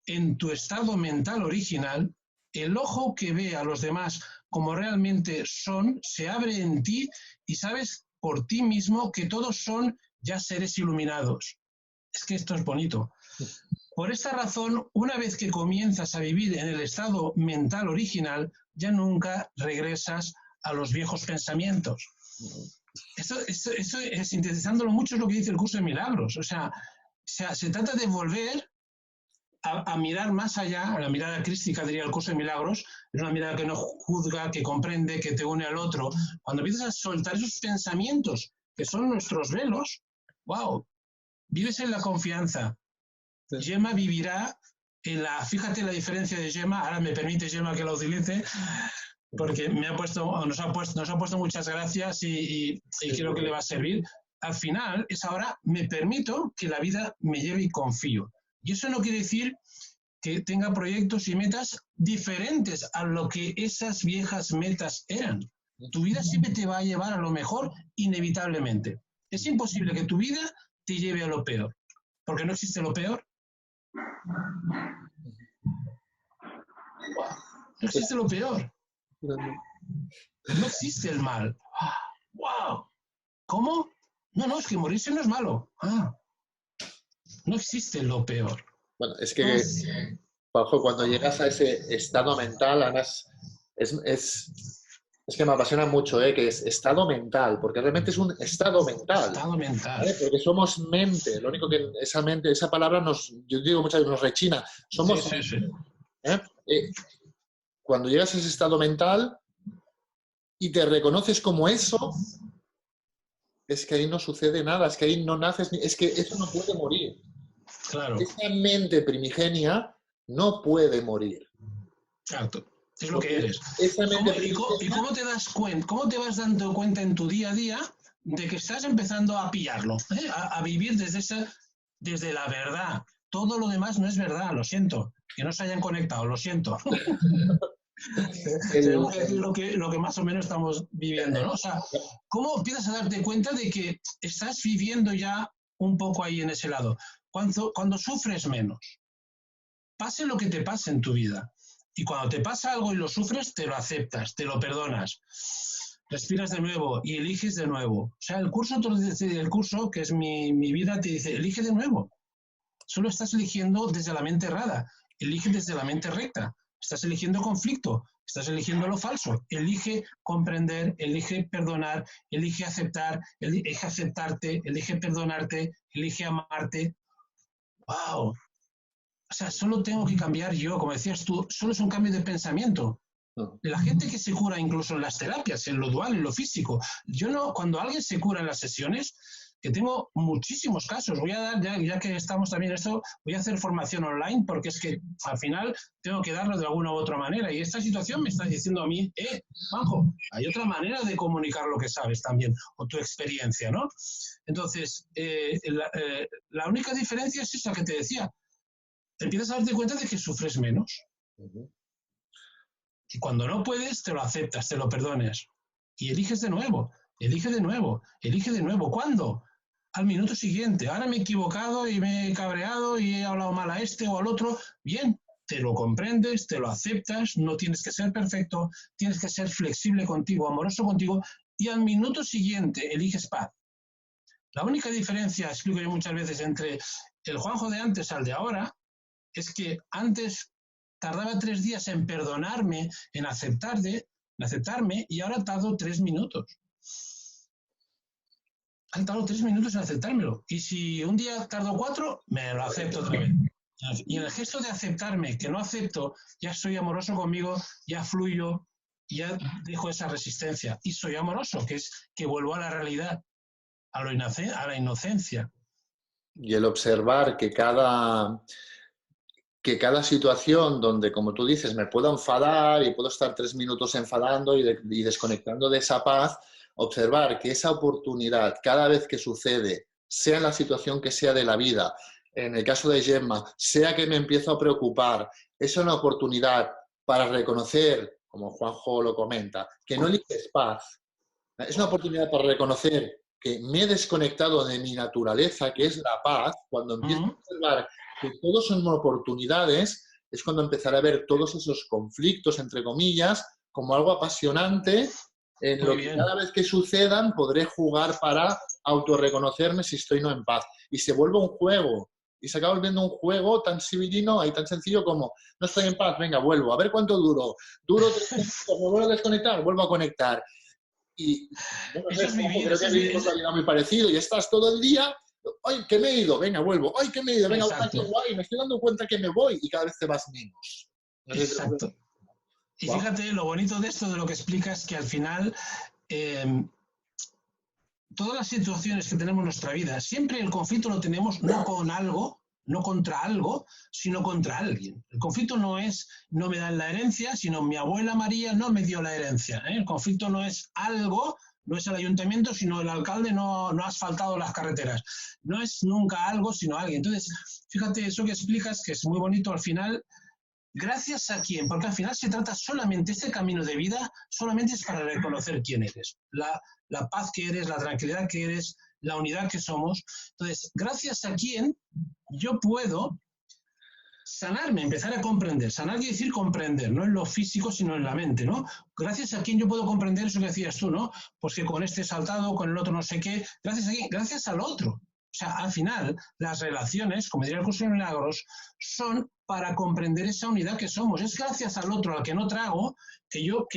Speaker 1: en tu estado mental original, el ojo que ve a los demás como realmente son, se abre en ti y sabes por ti mismo que todos son ya seres iluminados. Es que esto es bonito. Por esta razón, una vez que comienzas a vivir en el estado mental original, ya nunca regresas a los viejos pensamientos. Esto es, sintetizándolo mucho, es lo que dice el curso de milagros. O sea, se trata de volver a mirar más allá, a la mirada crística, diría el curso de milagros, es una mirada que no juzga, que comprende, que te une al otro. Cuando empiezas a soltar esos pensamientos que son nuestros velos, ¡wow!, vives en la confianza. Sí. Gemma vivirá en la... Fíjate la diferencia de Gemma, ahora me permite Gemma que la utilice, porque nos ha puesto muchas gracias y creo que le va a servir. Al final es ahora, me permito que la vida me lleve y confío. Y eso no quiere decir que tenga proyectos y metas diferentes a lo que esas viejas metas eran. Tu vida siempre te va a llevar a lo mejor inevitablemente. Es imposible que tu vida te lleve a lo peor, porque no existe lo peor. No existe lo peor. No existe el mal. ¡Wow! ¿Cómo? No, es que morirse no es malo. No existe lo peor.
Speaker 2: Bueno, es que, Juanjo, cuando llegas a ese estado mental, además, es que me apasiona mucho, que es estado mental, porque realmente es un estado mental.
Speaker 1: Estado mental.
Speaker 2: ¿Vale? Porque somos mente. Lo único que esa mente, esa palabra yo digo muchas veces, nos rechina. Somos
Speaker 1: sí.
Speaker 2: Cuando llegas a ese estado mental y te reconoces como eso, es que ahí no sucede nada, es que ahí no naces, es que eso no puede morir.
Speaker 1: Claro.
Speaker 2: Esa mente primigenia no puede morir.
Speaker 1: Exacto. Es lo que eres. ¿Y cómo te das cuenta? ¿Cómo te vas dando cuenta en tu día a día de que estás empezando a pillarlo? A vivir desde la verdad. Todo lo demás no es verdad, lo siento. Que no se hayan conectado, lo siento. Tenemos que decir lo que más o menos estamos viviendo, ¿no? O sea, ¿cómo empiezas a darte cuenta de que estás viviendo ya un poco ahí en ese lado? Cuando sufres menos. Pase lo que te pase en tu vida. Y cuando te pasa algo y lo sufres, te lo aceptas, te lo perdonas. Respiras de nuevo y eliges de nuevo. O sea, el curso, que es mi vida, te dice, elige de nuevo. Solo estás eligiendo desde la mente errada. Elige desde la mente recta. Estás eligiendo conflicto. Estás eligiendo lo falso. Elige comprender, elige perdonar, elige aceptar, elige aceptarte, elige perdonarte, elige amarte. ¡Wow! O sea, solo tengo que cambiar yo, como decías tú, solo es un cambio de pensamiento. La gente que se cura incluso en las terapias, en lo dual, en lo físico. Cuando alguien se cura en las sesiones, que tengo muchísimos casos, voy a dar, ya que estamos también en esto, voy a hacer formación online, porque es que al final tengo que darlo de alguna u otra manera. Y esta situación me está diciendo a mí, Juanjo, hay otra manera de comunicar lo que sabes también, o tu experiencia, ¿no? Entonces, la única diferencia es esa que te decía. Te empiezas a darte cuenta de que sufres menos. Y cuando no puedes, te lo aceptas, te lo perdones. Y eliges de nuevo, elige de nuevo, elige de nuevo. ¿Cuándo? Al minuto siguiente. Ahora me he equivocado y me he cabreado y he hablado mal a este o al otro. Bien, te lo comprendes, te lo aceptas, no tienes que ser perfecto, tienes que ser flexible contigo, amoroso contigo, y al minuto siguiente eliges paz. La única diferencia, explico yo muchas veces, entre el Juanjo de antes al de ahora, es que antes tardaba 3 días en perdonarme, en aceptarme, en aceptarme, y ahora tardo 3 minutos. Han tardado 3 minutos en aceptármelo. Y si un día tardo 4, me lo acepto otra vez. Y en el gesto de aceptarme, que no acepto, ya soy amoroso conmigo, ya fluyo, ya dejo esa resistencia. Y soy amoroso, que es que vuelvo a la realidad, a la inocencia.
Speaker 2: Y el observar que cada situación donde, como tú dices, me puedo enfadar y puedo estar 3 minutos enfadando y desconectando de esa paz, observar que esa oportunidad, cada vez que sucede, sea en la situación que sea de la vida, en el caso de Gemma, sea que me empiezo a preocupar, es una oportunidad para reconocer, como Juanjo lo comenta, que no eliges paz. Es una oportunidad para reconocer que me he desconectado de mi naturaleza, que es la paz. Cuando empiezo a observar que todos son oportunidades, es cuando empezaré a ver todos esos conflictos, entre comillas, como algo apasionante, en lo que cada vez que sucedan podré jugar para autorreconocerme si estoy no en paz. Y se vuelve un juego. Y se acaba volviendo un juego tan civilino y tan sencillo como, no estoy en paz, venga, vuelvo. A ver cuánto duro. Duro 3 minutos, me vuelvo a desconectar, vuelvo a conectar. Y bueno,
Speaker 1: Eso es vivir.
Speaker 2: creo que vivimos la vida muy parecido y estás todo el día, ¡ay, que me he ido! Venga, vuelvo. ¡Ay, que me he ido! Venga, ay, qué guay, me estoy dando cuenta que me voy y cada vez te vas menos. No sé.
Speaker 1: Exacto. Y fíjate, lo bonito de esto, de lo que explicas, es que al final todas las situaciones que tenemos en nuestra vida, siempre el conflicto lo tenemos no con algo, no contra algo, sino contra alguien. El conflicto no es no me dan la herencia, sino mi abuela María no me dio la herencia. El conflicto no es algo, no es el ayuntamiento, sino el alcalde no ha asfaltado las carreteras. No es nunca algo, sino alguien. Entonces, fíjate, eso que explicas, que es muy bonito al final. ¿Gracias a quién? Porque al final se trata solamente, este camino de vida solamente es para reconocer quién eres, la paz que eres, la tranquilidad que eres, la unidad que somos. Entonces, ¿gracias a quién yo puedo sanarme, empezar a comprender? Sanar quiere decir comprender, no en lo físico, sino en la mente, ¿no? Gracias a quién yo puedo comprender eso que decías tú, ¿no? Pues que con este he saltado, con el otro no sé qué. ¿Gracias a quién? Gracias al otro. O sea, al final, las relaciones, como diría el curso de milagros, son para comprender esa unidad que somos. Es gracias al otro, al que no trago, que yo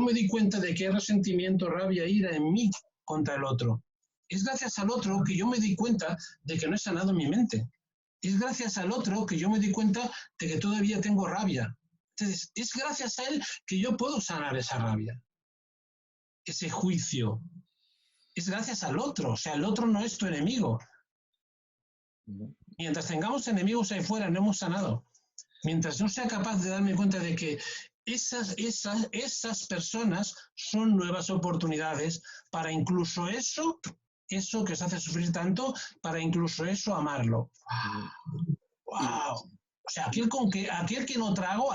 Speaker 1: me doy cuenta de que hay resentimiento, rabia, ira en mí contra el otro. Es gracias al otro que yo me doy cuenta de que no he sanado mi mente. Es gracias al otro que yo me doy cuenta de que todavía tengo rabia. Entonces, es gracias a él que yo puedo sanar esa rabia, ese juicio. Es gracias al otro, o sea, el otro no es tu enemigo. Mientras tengamos enemigos ahí fuera, no hemos sanado. Mientras no sea capaz de darme cuenta de que esas personas son nuevas oportunidades para incluso eso que os hace sufrir tanto, para incluso eso amarlo. ¡Wow! O sea, aquel que no trago,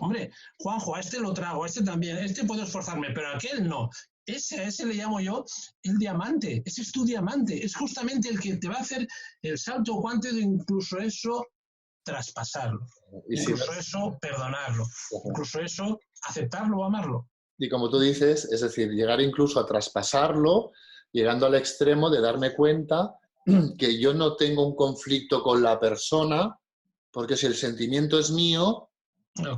Speaker 1: hombre, Juanjo, a este lo trago, a este también, a este puedo esforzarme, pero a aquel no. A ese le llamo yo el diamante, ese es tu diamante, es justamente el que te va a hacer el salto cuántico de incluso eso traspasarlo, incluso eso perdonarlo, incluso eso aceptarlo o amarlo.
Speaker 2: Y como tú dices, es decir, llegar incluso a traspasarlo, llegando al extremo de darme cuenta que yo no tengo un conflicto con la persona, porque si el sentimiento es mío,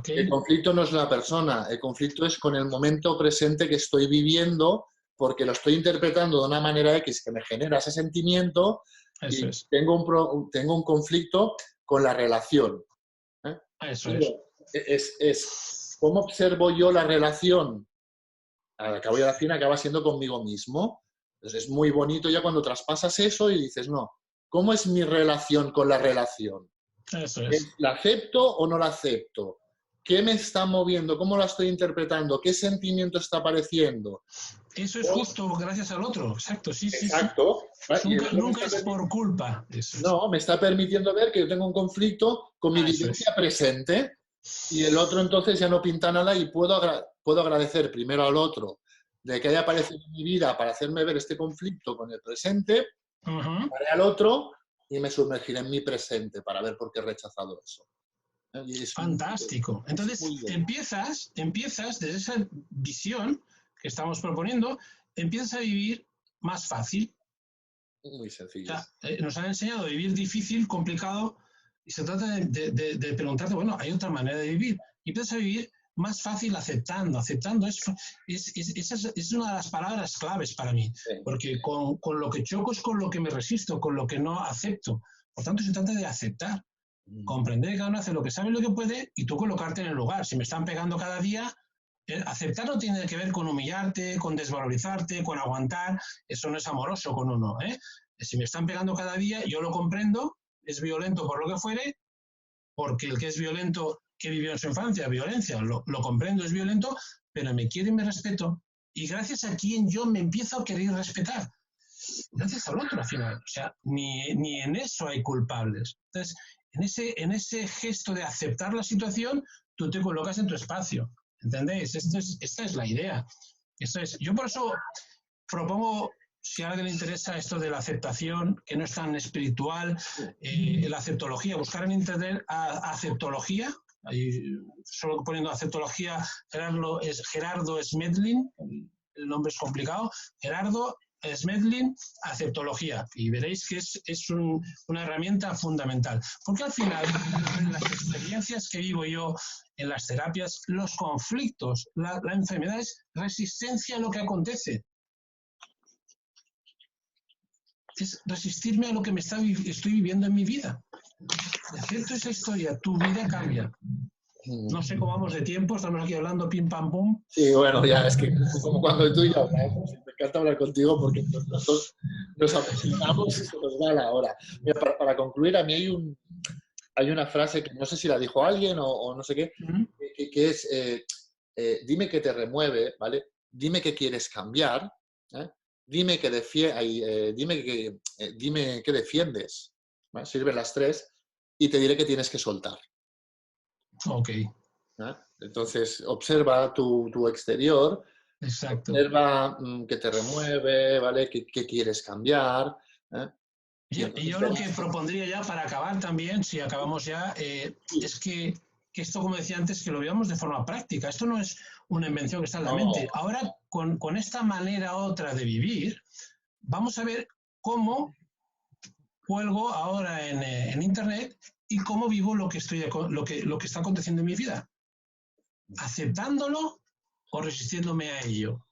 Speaker 2: el conflicto no es la persona, el conflicto es con el momento presente que estoy viviendo, porque lo estoy interpretando de una manera X que me genera ese sentimiento y tengo un conflicto con la relación.
Speaker 1: Eso
Speaker 2: es. ¿Cómo observo yo la relación? Al cabo de la fin acaba siendo conmigo mismo. Entonces es muy bonito ya cuando traspasas eso y dices, no, ¿cómo es mi relación con la relación?
Speaker 1: Eso es.
Speaker 2: ¿La acepto o no la acepto? ¿Qué me está moviendo? ¿Cómo la estoy interpretando? ¿Qué sentimiento está apareciendo?
Speaker 1: Eso es justo gracias al otro, exacto, sí.
Speaker 2: Exacto.
Speaker 1: Nunca es por culpa.
Speaker 2: No, me está permitiendo ver que yo tengo un conflicto con mi vivencia presente y el otro entonces ya no pinta nada y puedo agradecer primero al otro de que haya aparecido en mi vida para hacerme ver este conflicto con el presente, haré al otro y me sumergiré en mi presente para ver por qué he rechazado eso.
Speaker 1: Y es fantástico. Entonces empiezas desde esa visión que estamos proponiendo, empiezas a vivir más fácil.
Speaker 2: Muy sencillo.
Speaker 1: O sea, nos han enseñado a vivir difícil, complicado, y se trata de preguntarte, bueno, hay otra manera de vivir. Y empiezas a vivir más fácil aceptando. Aceptando esa es una de las palabras claves para mí,
Speaker 2: Sí.
Speaker 1: porque con lo que choco es con lo que me resisto, con lo que no acepto. Por tanto, se trata de aceptar, comprender que cada uno hace lo que sabe y lo que puede y tú colocarte en el lugar. Si me están pegando cada día, aceptar no tiene que ver con humillarte, con desvalorizarte, con aguantar. Eso no es amoroso con uno, ¿eh? Si me están pegando cada día, yo lo comprendo, es violento por lo que fuere, porque el que es violento, que vivió en su infancia, violencia, lo comprendo, es violento, pero me quiero y me respeto. Y gracias a quien yo me empiezo a querer respetar. Gracias al otro, al final. O sea, ni en eso hay culpables. Entonces, en ese gesto de aceptar la situación, tú te colocas en tu espacio. ¿Entendéis? Esta es la idea. Yo por eso propongo, si a alguien le interesa esto de la aceptación, que no es tan espiritual, la aceptología, buscar en internet aceptología, ahí, solo poniendo aceptología, Gerardo Smedlin, el nombre es complicado, Gerardo Smedlin, aceptología, y veréis que es una herramienta fundamental. Porque al final, en las experiencias que vivo yo en las terapias, los conflictos, la enfermedad es resistencia a lo que acontece. Es resistirme a lo que estoy viviendo en mi vida. De cierto esa historia, tu vida cambia. No sé cómo vamos de tiempo, estamos aquí hablando pim pam pum.
Speaker 2: Sí, bueno, ya es que como cuando tú y yo hablamos, me encanta hablar contigo porque los dos nos apasionamos y se nos va la hora. Mira, para concluir, a mí hay una frase que no sé si la dijo alguien o no sé qué, que es, dime qué te remueve, ¿vale? Dime qué quieres cambiar, ¿eh? Dime qué defiendes, ¿vale? Sirven las tres y te diré que tienes que soltar.
Speaker 1: Ok.
Speaker 2: ¿Eh? Entonces, observa tu exterior,
Speaker 1: Exacto.
Speaker 2: observa qué te remueve, ¿vale? ¿Qué quieres cambiar? ¿Eh?
Speaker 1: Y yo lo que propondría ya para acabar también, si acabamos ya, es que esto, como decía antes, que lo veamos de forma práctica. Esto no es una invención que está en la mente. Ahora, con esta manera otra de vivir, vamos a ver cómo cuelgo ahora en Internet y cómo vivo lo que está aconteciendo en mi vida. Aceptándolo o resistiéndome a ello.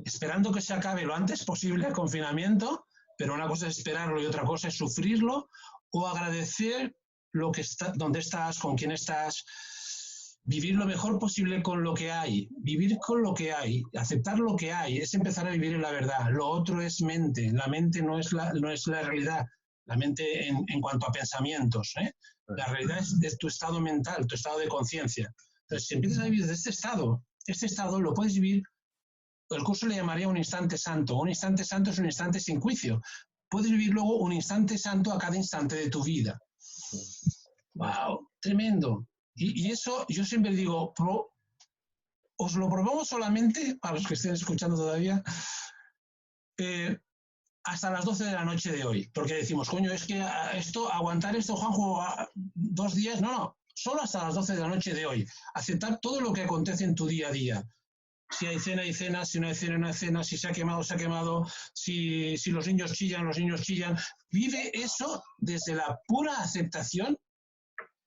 Speaker 1: Esperando que se acabe lo antes posible el confinamiento, pero una cosa es esperarlo y otra cosa es sufrirlo, o agradecer dónde estás, con quién estás, vivir lo mejor posible con lo que hay, vivir con lo que hay, aceptar lo que hay, es empezar a vivir en la verdad. Lo otro es mente, la mente no es la realidad, la mente en cuanto a pensamientos, ¿eh? La realidad es tu estado mental, tu estado de conciencia. Entonces, si empiezas a vivir de este estado lo puedes vivir. El curso le llamaría un instante santo. Un instante santo es un instante sin juicio. Puedes vivir luego un instante santo a cada instante de tu vida. ¡Wow! Tremendo. Y eso yo siempre digo, os lo propongo solamente, para los que estén escuchando todavía, hasta las 12 de la noche de hoy. Porque decimos, coño, es que aguantar esto, Juanjo, 2 días. No, solo hasta las 12 de la noche de hoy. Aceptar todo lo que acontece en tu día a día. Si hay cena, si no hay cena, no hay cena, si se ha quemado, si los niños chillan, los niños chillan. Vive eso desde la pura aceptación,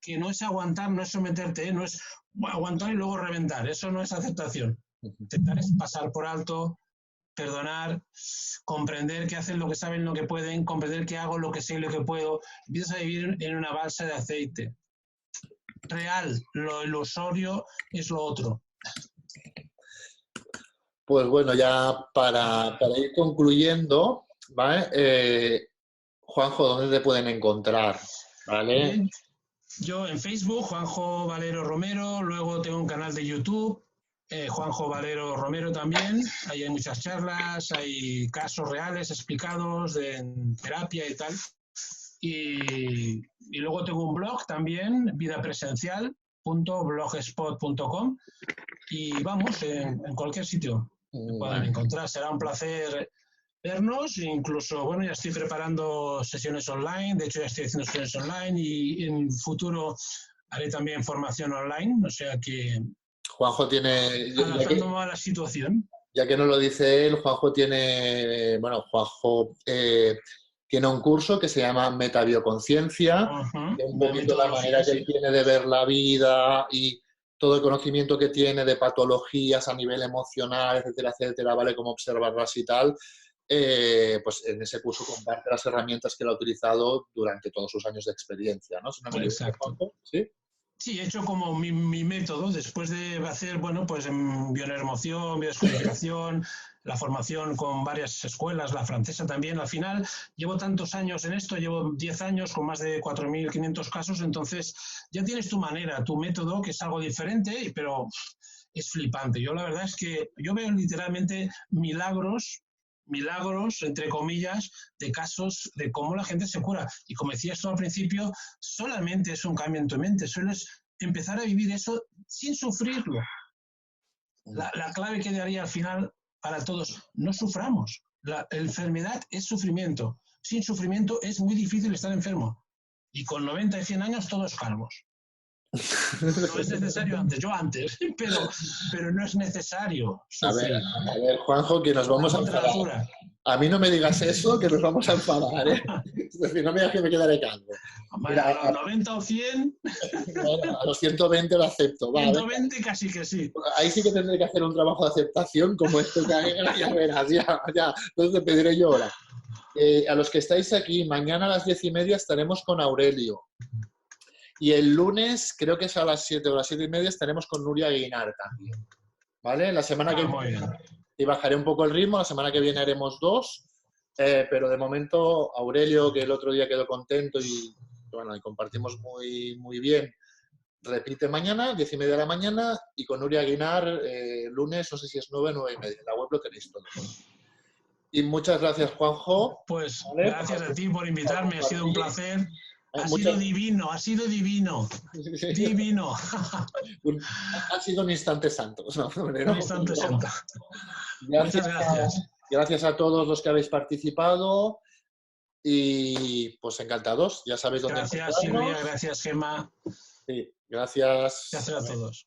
Speaker 1: que no es aguantar, no es someterte, no es aguantar y luego reventar. Eso no es aceptación. Aceptar es pasar por alto, perdonar, comprender que hacen lo que saben, lo que pueden, comprender que hago lo que sé y lo que puedo. Empiezas a vivir en una balsa de aceite. Real, lo ilusorio es lo otro.
Speaker 2: Pues bueno, ya para ir concluyendo, ¿vale? Juanjo, ¿dónde te pueden encontrar? ¿Vale?
Speaker 1: Bien. Yo en Facebook, Juanjo Valero Romero, luego tengo un canal de YouTube, Juanjo Valero Romero también, ahí hay muchas charlas, hay casos reales explicados en terapia y tal. Y luego tengo un blog también, vidapresencial.blogspot.com, y vamos, en cualquier sitio me pueden encontrar. Será un placer vernos, incluso, bueno, ya estoy preparando sesiones online, de hecho ya estoy haciendo sesiones online y en futuro haré también formación online, o sea que
Speaker 2: Juanjo tiene,
Speaker 1: adaptándome a la situación.
Speaker 2: ya que no lo dice él, Juanjo tiene un curso que se llama Metabioconciencia, que es un poquito la manera que él tiene de ver la vida y todo el conocimiento que tiene de patologías a nivel emocional, etcétera, etcétera, ¿vale? Cómo observarlas y tal, pues en ese curso comparte las herramientas que él ha utilizado durante todos sus años de experiencia, ¿no? Si no me equivoco,
Speaker 1: Exacto.
Speaker 2: Juanjo, ¿sí?
Speaker 1: Sí, he hecho como mi método, después de hacer, bueno, pues en bioneuroemoción, biodescodificación, la formación con varias escuelas, la francesa también. Al final, llevo tantos años en esto, llevo 10 años con más de 4.500 casos, entonces ya tienes tu manera, tu método, que es algo diferente, pero es flipante. Yo la verdad es que yo veo literalmente milagros, entre comillas, de casos de cómo la gente se cura. Y como decías tú al principio, solamente es un cambio en tu mente, solo es empezar a vivir eso sin sufrirlo. La clave que daría al final para todos, no suframos. La enfermedad es sufrimiento. Sin sufrimiento es muy difícil estar enfermo. Y con 90 y 100 años todos calvos. No es necesario antes, yo antes, pero no es necesario sufrir.
Speaker 2: A ver, Juanjo, que nos vamos a enfadar. A mí no me digas eso, que nos vamos a enfadar, ¿eh? Es decir, no me digas que me quedaré calvo.
Speaker 1: Mira, a los 90 o 100...
Speaker 2: Bueno, a los 120 lo acepto.
Speaker 1: 120 casi que sí.
Speaker 2: Ahí sí que tendré que hacer un trabajo de aceptación, como esto que ya verás, ya. Entonces te pediré yo ahora. A los que estáis aquí, mañana a las 10:30 estaremos con Aurelio. Y el lunes, creo que es a las 7 o a las 7:30, estaremos con Nuria Guinar también. ¿Vale? La semana que viene, y bajaré un poco el ritmo, la semana que viene haremos 2, pero de momento Aurelio, que el otro día quedó contento y bueno, y compartimos muy, muy bien, repite mañana, 10:30 de la mañana, y con Nuria Guinar, lunes, no sé si es 9 o 9:30. La web lo tenéis todo. Y muchas gracias, Juanjo.
Speaker 1: Pues ¿vale? Gracias a ti por invitarme, ha sido un placer. Ha sido divino, ha sido divino. Sí. Divino.
Speaker 2: Ha sido un instante santo. ¿No?
Speaker 1: Un instante santo. Muchas gracias.
Speaker 2: Gracias a todos los que habéis participado y pues encantados. Ya sabéis dónde
Speaker 1: Gracias, Silvia. Gracias, Gemma.
Speaker 2: Sí, gracias.
Speaker 1: Gracias a todos.